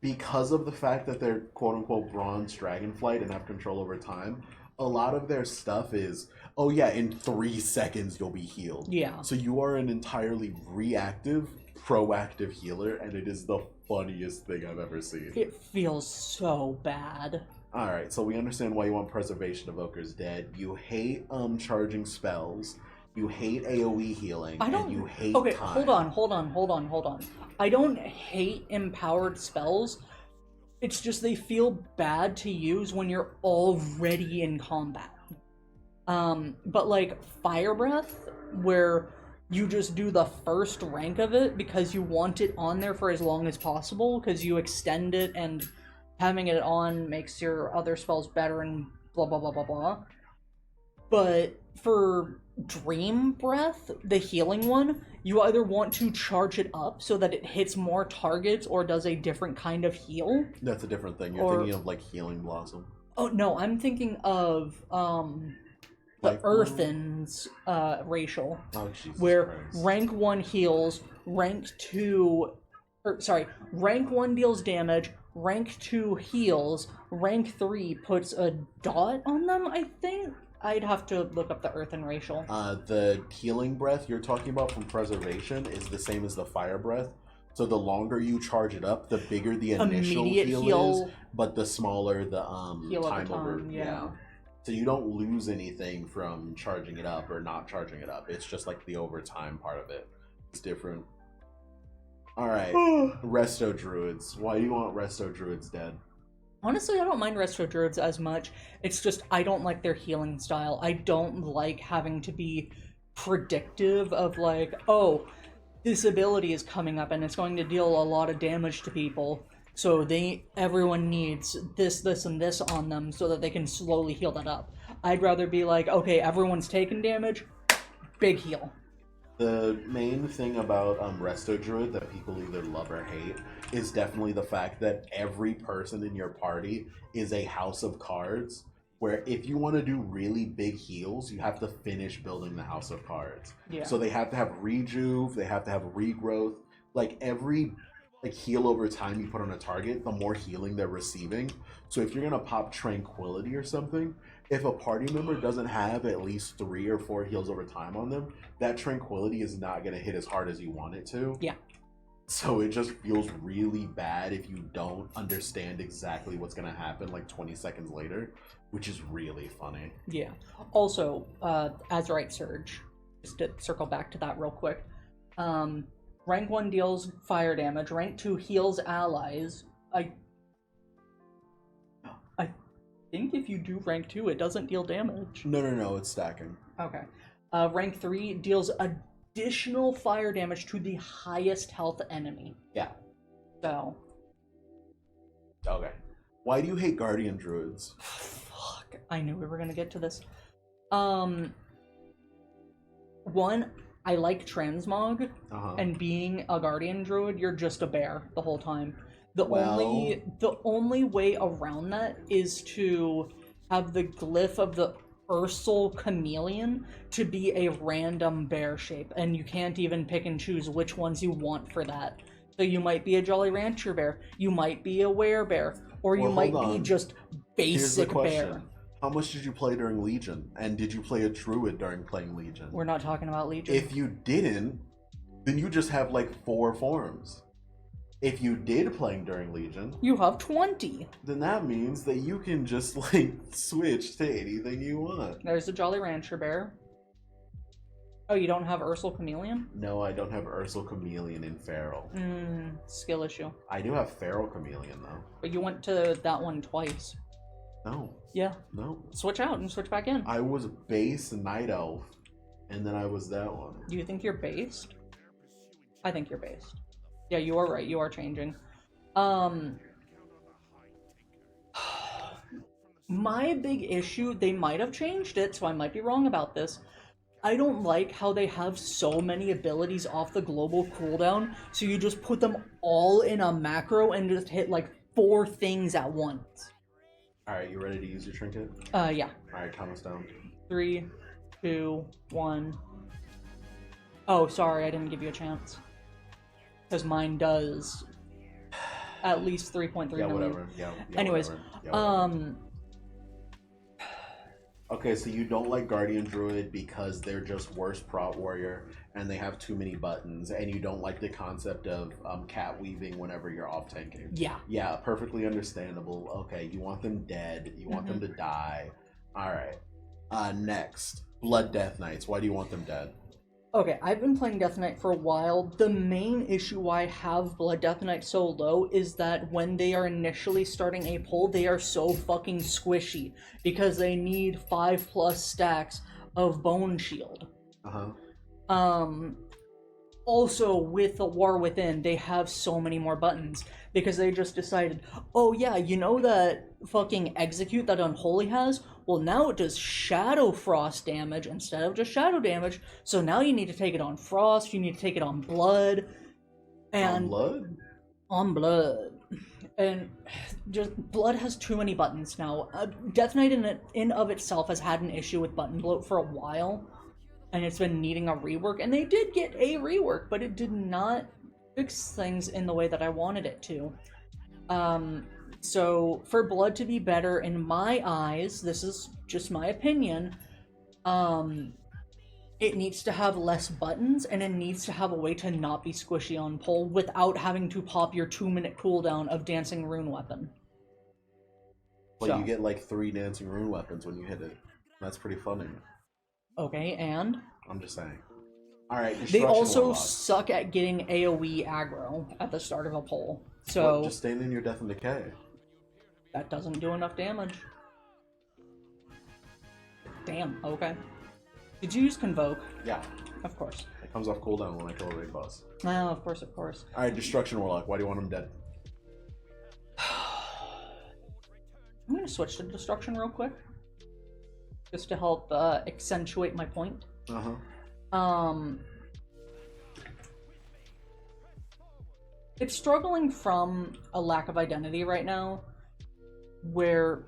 because of the fact that they're quote-unquote bronze dragonflight and have control over time, a lot of their stuff is, oh yeah, in 3 seconds you'll be healed. Yeah. So you are an entirely reactive, proactive healer, and it is the funniest thing I've ever seen. It feels so bad. Alright, so we understand why you want Preservation Evokers dead. You hate charging spells. You hate AoE healing. And you hate time. Hold on. I don't hate empowered spells. It's just they feel bad to use when you're already in combat. But like Fire Breath, where you just do the first rank of it because you want it on there for as long as possible, because you extend it and having it on makes your other spells better and blah blah blah blah blah. But for Dream Breath, the healing one, you either want to charge it up so that it hits more targets or does a different kind of heal. That's a different thing. You're thinking of like Healing Blossom. Oh no, I'm thinking of the Earthen's racial. Oh, Jesus where Christ. rank 1 heals, rank 1 deals damage, rank 2 heals, rank 3 puts a dot on them, I think? I'd have to look up the Earthen racial. The Healing Breath you're talking about from Preservation is the same as the Fire Breath. So the longer you charge it up, the bigger the initial heal is, but the smaller the time over. Yeah. So you don't lose anything from charging it up or not charging it up. It's just like the overtime part of it. It's different. Alright. Resto Druids. Why do you want Resto Druids dead? Honestly, I don't mind Resto Druids as much. It's just I don't like their healing style. I don't like having to be predictive of like, oh, this ability is coming up and it's going to deal a lot of damage to people. So everyone needs this, this, and this on them so that they can slowly heal that up. I'd rather be like, okay, everyone's taking damage, big heal. The main thing about Resto Druid that people either love or hate is definitely the fact that every person in your party is a house of cards, where if you want to do really big heals, you have to finish building the house of cards. Yeah. So they have to have rejuve, they have to have regrowth. Like every heal over time you put on a target, the more healing they're receiving. So if you're gonna pop Tranquility or something, if a party member doesn't have at least 3 or 4 heals over time on them, that Tranquility is not gonna hit as hard as you want it to. Yeah. So it just feels really bad if you don't understand exactly what's gonna happen like 20 seconds later, which is really funny. Yeah. Also, Azurite Surge, just to circle back to that real quick. Rank 1 deals fire damage. Rank 2 heals allies. I think if you do rank 2, it doesn't deal damage. No, it's stacking. Okay. Rank 3 deals additional fire damage to the highest health enemy. Yeah. So. Okay. Why do you hate Guardian Druids? Fuck. I knew we were gonna get to this. One, I like transmog, and being a Guardian Druid, you're just a bear the whole time. The only way around that is to have the glyph of the Ursal Chameleon to be a random bear shape, and you can't even pick and choose which ones you want for that. So you might be a Jolly Rancher bear, you might be a werebear, or you might be just basic bear. How much did you play during Legion? And did you play a Druid during playing Legion? We're not talking about Legion. If you didn't, then you just have like 4 forms. If you did playing during Legion, you have 20. Then that means that you can just like switch to anything you want. There's a Jolly Rancher bear. Oh, you don't have Ursal Chameleon? No, I don't have Ursal Chameleon in Feral. Skill issue. I do have Feral Chameleon though. But you went to that one twice. No. Yeah. No. Switch out and switch back in. I was base Night Elf, and then I was that one. Do you think you're based? I think you're based. Yeah, you are right. You are changing. My big issue, they might have changed it, so I might be wrong about this. I don't like how they have so many abilities off the global cooldown, so you just put them all in a macro and just hit like 4 things at once. Alright, you ready to use your trinket? Yeah. Alright, count us down. 3, 2, 1. Oh, sorry, I didn't give you a chance. Because mine does at least 3.3 million. Whatever. Yeah, anyways, whatever. Okay, so you don't like Guardian Druid because they're just worse prot warrior and they have too many buttons, and you don't like the concept of cat weaving whenever you're off tanking. Yeah. Yeah, perfectly understandable. Okay, you want them dead. You want them to die. Alright. Next. Blood Death Knights. Why do you want them dead? Okay, I've been playing Death Knight for a while. The main issue why I have Blood Death Knight so low is that when they are initially starting a pull, they are so fucking squishy because they need 5+ stacks of Bone Shield. Also, with the War Within, they have so many more buttons because they just decided, oh yeah, you know that fucking Execute that Unholy has? Well, now it does Shadow Frost damage instead of just Shadow damage, so now you need to take it on Frost, you need to take it on Blood, and... On Blood? On Blood. And just, Blood has too many buttons now. Death Knight in of itself has had an issue with button bloat for a while, and it's been needing a rework, and they did get a rework, but it did not fix things in the way that I wanted it to. So, for Blood to be better, in my eyes, this is just my opinion, it needs to have less buttons, and it needs to have a way to not be squishy on pull without having to pop your 2-minute cooldown of Dancing Rune Weapon. But you So, get like 3 dancing rune weapons when you hit it. That's pretty funny. okay, and I'm just saying. Alright, they Destruction also Warlock. suck at getting AoE aggro at the start of a pull. What? So, Just stand in your Death and Decay. that doesn't do enough damage. Damn, okay. Did you use Convoke? Yeah. Of course. It comes off cooldown when I kill a raid boss. Oh, of course, of course. Alright, Destruction Warlock. Why do you want him dead? I'm gonna switch to Destruction real quick. Just to help accentuate my point. It's struggling from a lack of identity right now, where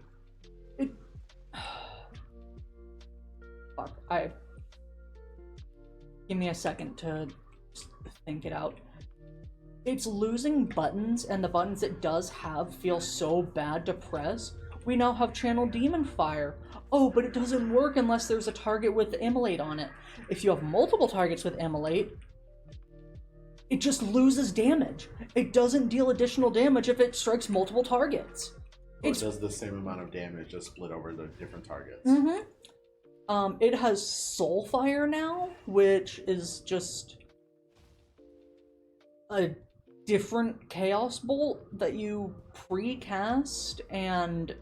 it. Fuck, give me a second to think it out. It's losing buttons, and the buttons it does have feel so bad to press. We now have Channel Demon Fire. Oh, but it doesn't work unless there's a target with Immolate on it. If you have multiple targets with Immolate, it just loses damage. It doesn't deal additional damage if it strikes multiple targets. It does the same amount of damage, just split over the different targets. It has Soulfire now, which is just a different Chaos Bolt that you pre-cast, and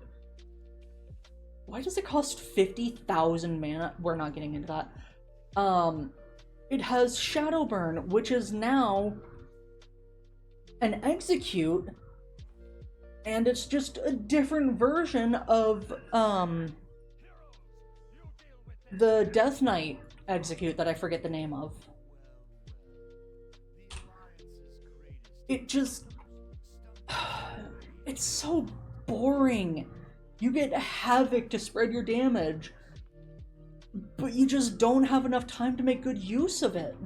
why does it cost 50,000 mana? We're not getting into that. It has Shadowburn, which is now an execute, and it's just a different version of the Death Knight execute that I forget the name of. It just... It's so boring. You get Havoc to spread your damage, but you just don't have enough time to make good use of it.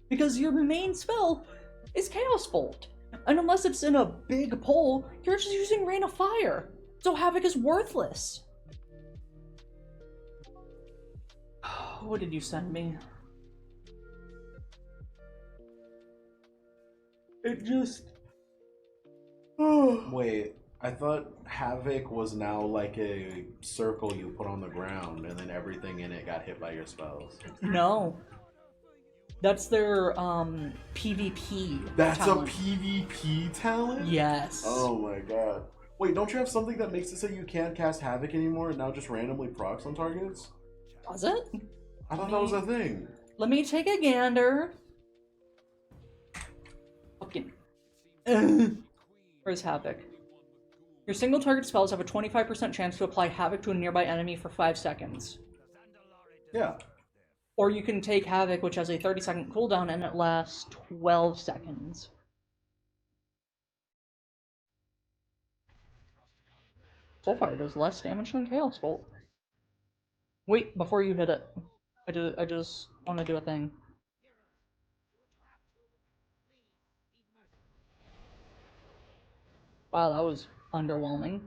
Because your main spell is Chaos Bolt. And unless it's in a big pull, you're just using Rain of Fire. So Havoc is worthless. What did you send me? It just... Wait, I thought Havoc was now like a circle you put on the ground and then everything in it got hit by your spells. No. That's their PvP That's talent. a PvP talent? Yes. Oh my god. Wait, don't you have something that makes it so you can't cast Havoc anymore and now just randomly procs on targets? Does it? I thought that was a thing. Let me take a gander. Fucking. Where's Havoc? Your single target spells have a 25% chance to apply Havoc to a nearby enemy for 5 seconds. Yeah. Or you can take Havoc, which has a 30-second cooldown, and it lasts 12 seconds. Soulfire does less damage than Chaos Bolt. Wait, before you hit it. I just want to do a thing. Wow, that was underwhelming.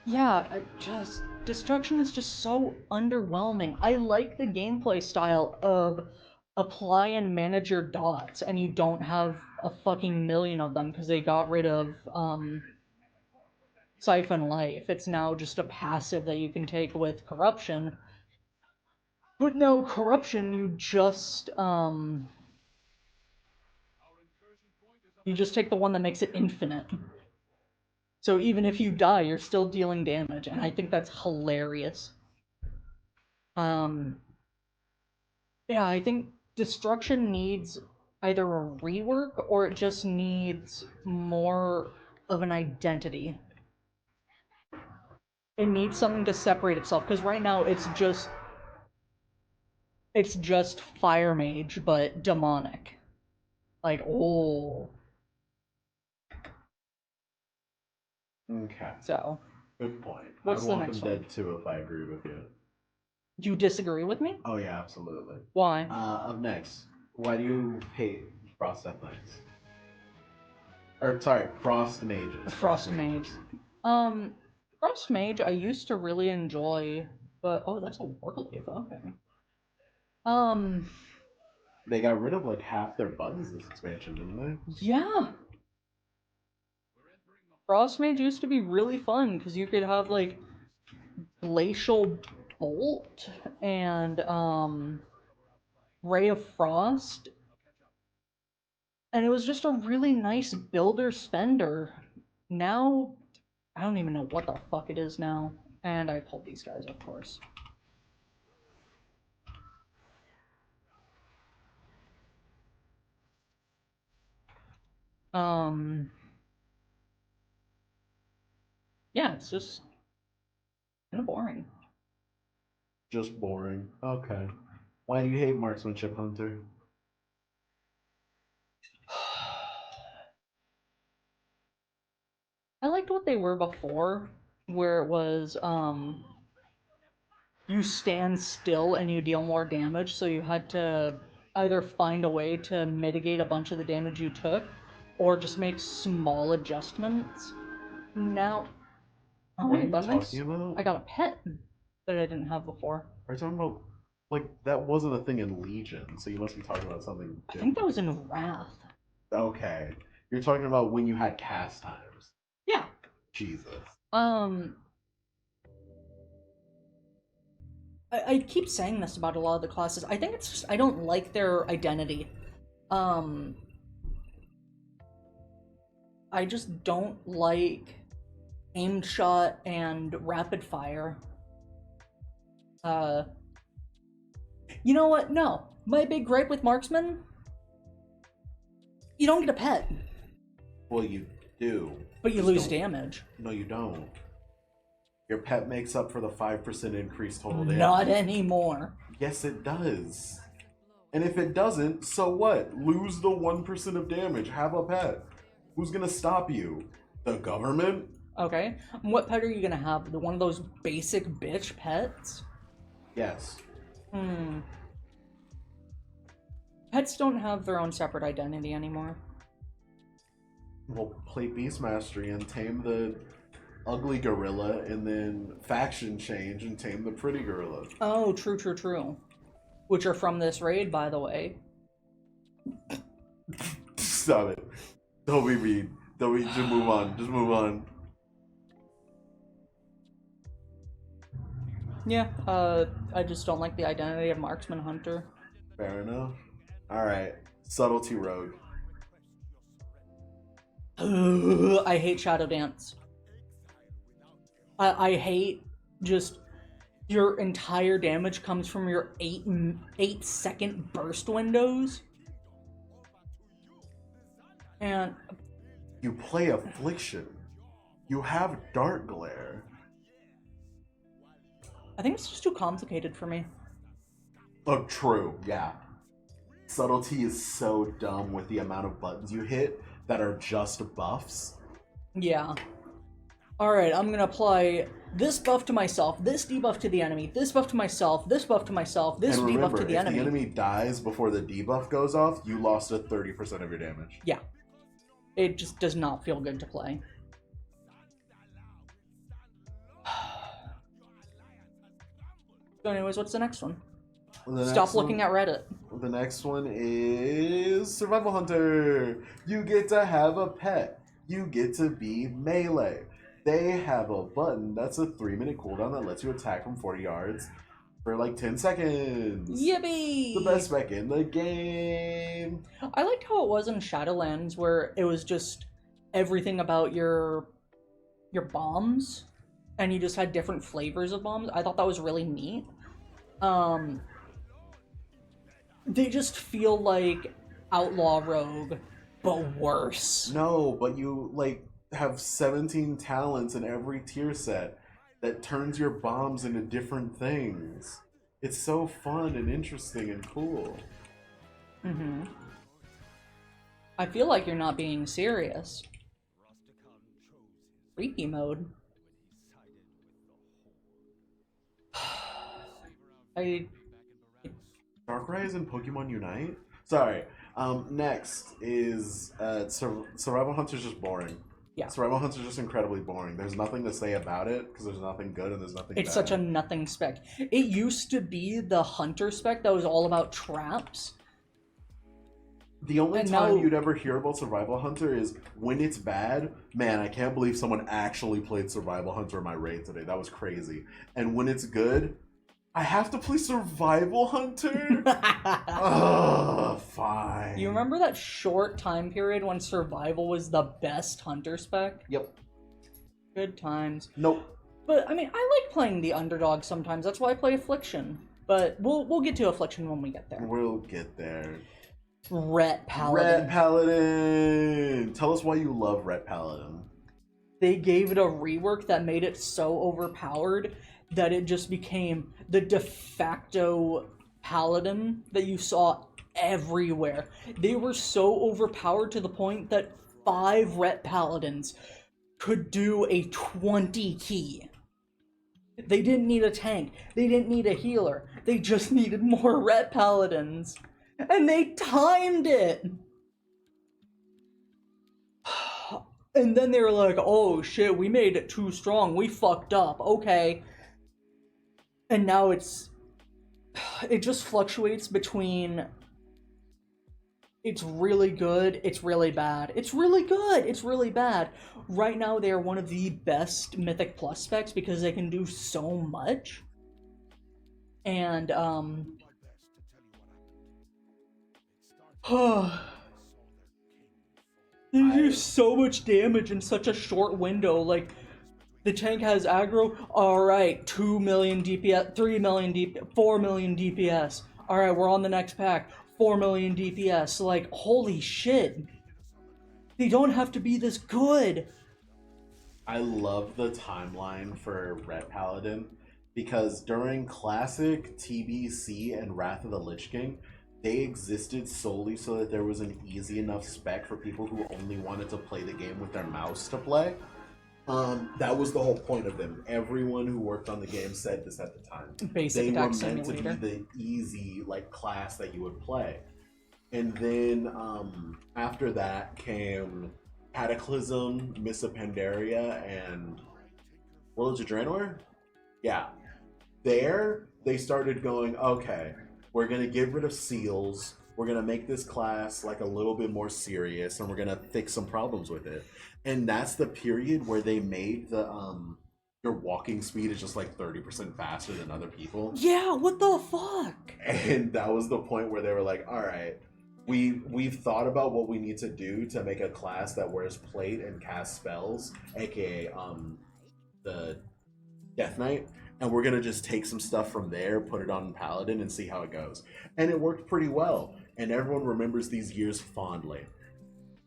Yeah, Destruction is just so underwhelming. I like the gameplay style of apply and manage your dots, and you don't have a fucking million of them because they got rid of, Siphon Life. It's now just a passive that you can take with Corruption. But no, Corruption, you just take the one that makes it infinite. So even if you die, you're still dealing damage, and I think that's hilarious. Yeah, I think Destruction needs either a rework or it just needs more of an identity. It needs something to separate itself, because right now it's just Fire Mage, but demonic. Like, oh. Okay. So. Good point. What's I'd the want next them one? dead too if I agree with you. Do you disagree with me? Oh yeah, absolutely. Why? Up next, why do you hate Frost Death Knights? Or sorry, Frost Mages. Frost Mage. Frost Mage I used to really enjoy, but oh, that's a Warglaive. Okay. They got rid of like half their buttons this expansion, didn't they? Yeah. Frost Mage used to be really fun because you could have like Glacial Bolt and Ray of Frost, and it was just a really nice builder spender. Now, I don't even know what the fuck it is now. And I pulled these guys, of course. Um, yeah, it's just kind of boring. Just boring. Okay. Why do you hate Marksmanship Hunter? I liked what they were before, where it was you stand still and you deal more damage, so you had to either find a way to mitigate a bunch of the damage you took, or just make small adjustments. Now, oh What are wait, you that talking makes about? I got a pet that I didn't have before. Are you talking about like that wasn't a thing in Legion, so you must be talking about something I think that different. was in Wrath. Okay. You're talking about when you had cast times. Yeah. Jesus. Um, I keep saying this about a lot of the classes. I think it's just I don't like their identity. Um, I just don't like aimed shot and rapid fire. Uh, you know what? No. My big gripe with marksman, you don't get a pet, Well, you do. but you Just lose don't. damage. No, you don't. Your pet makes up for the 5% increase total damage. Not anymore. Yes, it does. And if it doesn't, so what? Lose the 1% of damage. Have a pet. Who's gonna stop you? The government? Okay. What pet are you gonna have? The one of those basic bitch pets? Yes. Hmm. Pets don't have their own separate identity anymore. Well, play Beast Mastery and tame the ugly gorilla, and then faction change and tame the pretty gorilla. Oh, true, true, true. Which are from this raid, by the way. Stop it. Don't be mean. Don't be. Just move on. Just move on. Yeah, I just don't like the identity of Marksman Hunter. Fair enough. Alright. Subtlety Rogue. Ugh, I hate Shadow Dance. I hate just your entire damage comes from your 8 second burst windows. And You play Affliction. You have Dark Glare. I think it's just too complicated for me. Oh, true. Yeah. Subtlety is so dumb with the amount of buttons you hit that are just buffs. Yeah. Alright, I'm gonna apply this buff to myself, this debuff to the enemy, this buff to myself, this buff to myself, this And remember, debuff to the if enemy. the enemy dies before the debuff goes off, you lost a 30% of your damage. Yeah. It just does not feel good to play. So anyways, what's the next one? Stop looking at Reddit. The next one is Survival Hunter. You get to have a pet. You get to be melee. They have a button that's a 3-minute cooldown that lets you attack from 40 yards for like 10 seconds. Yippee! The best spec in the game. I liked how it was in Shadowlands, where it was just everything about your bombs, and you just had different flavors of bombs. I thought that was really neat. They just feel like Outlaw Rogue, but worse. No, but you like have 17 talents in every tier set that turns your bombs into different things. It's so fun and interesting and cool. Mm-hmm. I feel like you're not being serious. Freaky mode. Darkrai and Pokemon Unite? Sorry. Next is Survival Hunter's just boring. Yeah. Survival Hunter's just incredibly boring. There's nothing to say about it because there's nothing good and there's nothing It's bad. such a nothing spec. It used to be the Hunter spec that was all about traps. The only And time now- you'd ever hear about Survival Hunter is when it's bad. Man, I can't believe someone actually played Survival Hunter in my raid today. That was crazy. And when it's good, I have to play Survival Hunter? Ugh, fine. You remember that short time period when survival was the best hunter spec? Yep. Good times. Nope. But I mean, I like playing the underdog sometimes. That's why I play Affliction. But we'll get to Affliction when we get there. We'll get there. Ret Paladin. Ret Paladin! Tell us why you love Ret Paladin. They gave it a rework that made it so overpowered that it just became the de facto paladin that you saw everywhere. They were so overpowered to the point that 5 Ret Paladins could do a 20 key. They didn't need a tank. They didn't need a healer. They just needed more Ret Paladins. And they timed it! And then they were like, oh shit, we made it too strong. We fucked up. Okay. And now it just fluctuates between it's really good, it's really bad. It's really good, it's really bad. Right now they are one of the best Mythic Plus specs because they can do so much. And they do so much damage in such a short window. Like, the tank has aggro. Alright, 2 million DPS, 3 million DPS, 4 million DPS. Alright, we're on the next pack. 4 million DPS. Like, holy shit. They don't have to be this good. I love the timeline for Ret Paladin because during Classic, TBC, and Wrath of the Lich King, they existed solely so that there was an easy enough spec for people who only wanted to play the game with their mouse to play. That was the whole point of them. Everyone who worked on the game said this at the time. Basic They attack were meant simulator. to be the easy class that you would play. And then after that came Cataclysm, Miss of Pandaria, and Worlds of Draenor? Yeah. There, they started going, okay, we're going to get rid of seals, we're going to make this class a little bit more serious, and we're going to fix some problems with it. And that's the period where they made the, your walking speed is just 30% faster than other people. Yeah, what the fuck? And that was the point where they were like, all right, we've thought about what we need to do to make a class that wears plate and casts spells, aka the Death Knight, and we're gonna just take some stuff from there, put it on Paladin, and see how it goes. And it worked pretty well, and everyone remembers these years fondly.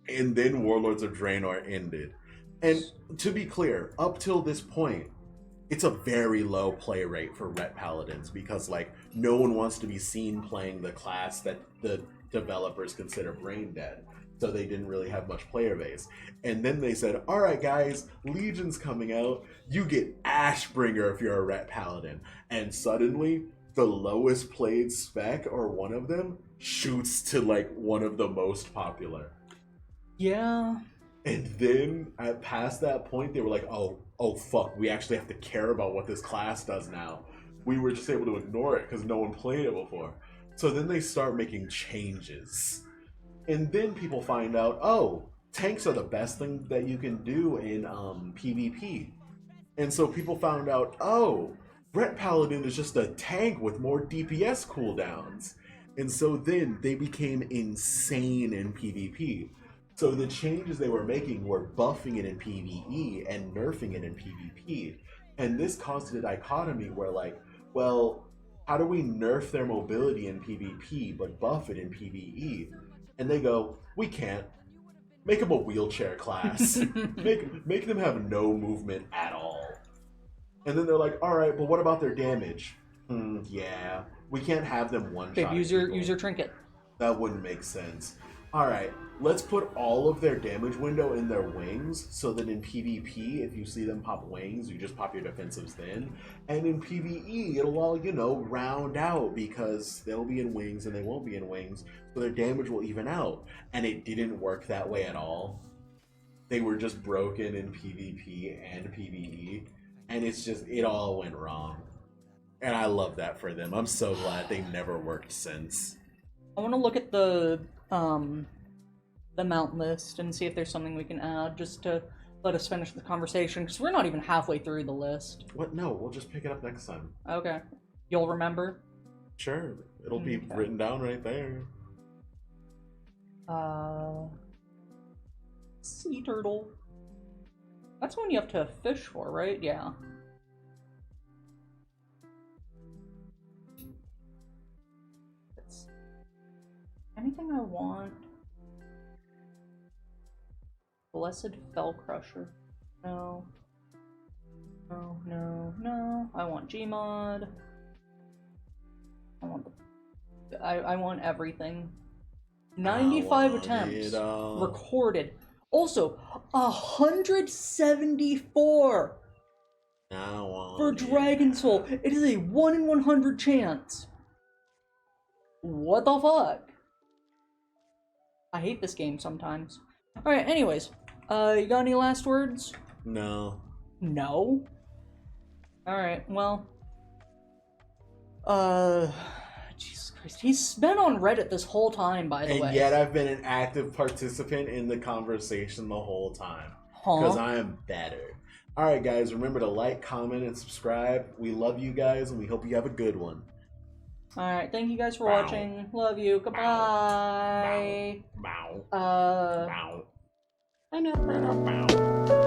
And then Warlords of Draenor ended. And to be clear, up till this point, it's a very low play rate for Ret Paladins because no one wants to be seen playing the class that the developers consider brain dead. So they didn't really have much player base. And then they said, all right guys, Legion's coming out. You get Ashbringer if you're a Ret Paladin. And suddenly, the lowest played spec, or one of them, shoots to one of the most popular. Yeah. And then past that point, they were like, oh fuck, we actually have to care about what this class does now. We were just able to ignore it because no one played it before. So then they start making changes. And then people find out, oh, tanks are the best thing that you can do in PvP. And so people found out, oh, Ret Paladin is just a tank with more DPS cooldowns. And so then they became insane in PvP. So the changes they were making were buffing it in PvE and nerfing it in PvP. And this caused a dichotomy where well, how do we nerf their mobility in PvP but buff it in PvE? And they go, we can't. Make them a wheelchair class. make them have no movement at all. And then they're like, all right, but what about their damage? Yeah, we can't have them one-shot. Babe, use your trinket. That wouldn't make sense. All right, let's put all of their damage window in their wings so that in PvP, if you see them pop wings, you just pop your defensives then. And in PvE, it'll all, round out because they'll be in wings and they won't be in wings, so their damage will even out. And it didn't work that way at all. They were just broken in PvP and PvE, and it all went wrong. And I love that for them. I'm so glad they never worked since. I want to look at the the mount list and see if there's something we can add just to let us finish the conversation, because we're not even halfway through the list. What? No, we'll just pick it up next time. Okay. You'll remember? Sure. It'll be written down right there. Sea turtle. That's one you have to fish for, right? Yeah. It's anything I want. Blessed Fell Crusher. No. No, no, no. I want Gmod. I want I want everything. 95 attempts recorded. Also, 174 for Dragon Soul. It is a 1 in 100 chance. What the fuck? I hate this game sometimes. Alright, anyways. You got any last words? No. No? Alright, well. Jesus Christ. He's been on Reddit this whole time, by the way. And yet I've been an active participant in the conversation the whole time. Because I am better. Alright, guys, remember to like, comment, and subscribe. We love you guys, and we hope you have a good one. Alright, thank you guys for watching. Love you. Goodbye. Bow. I know.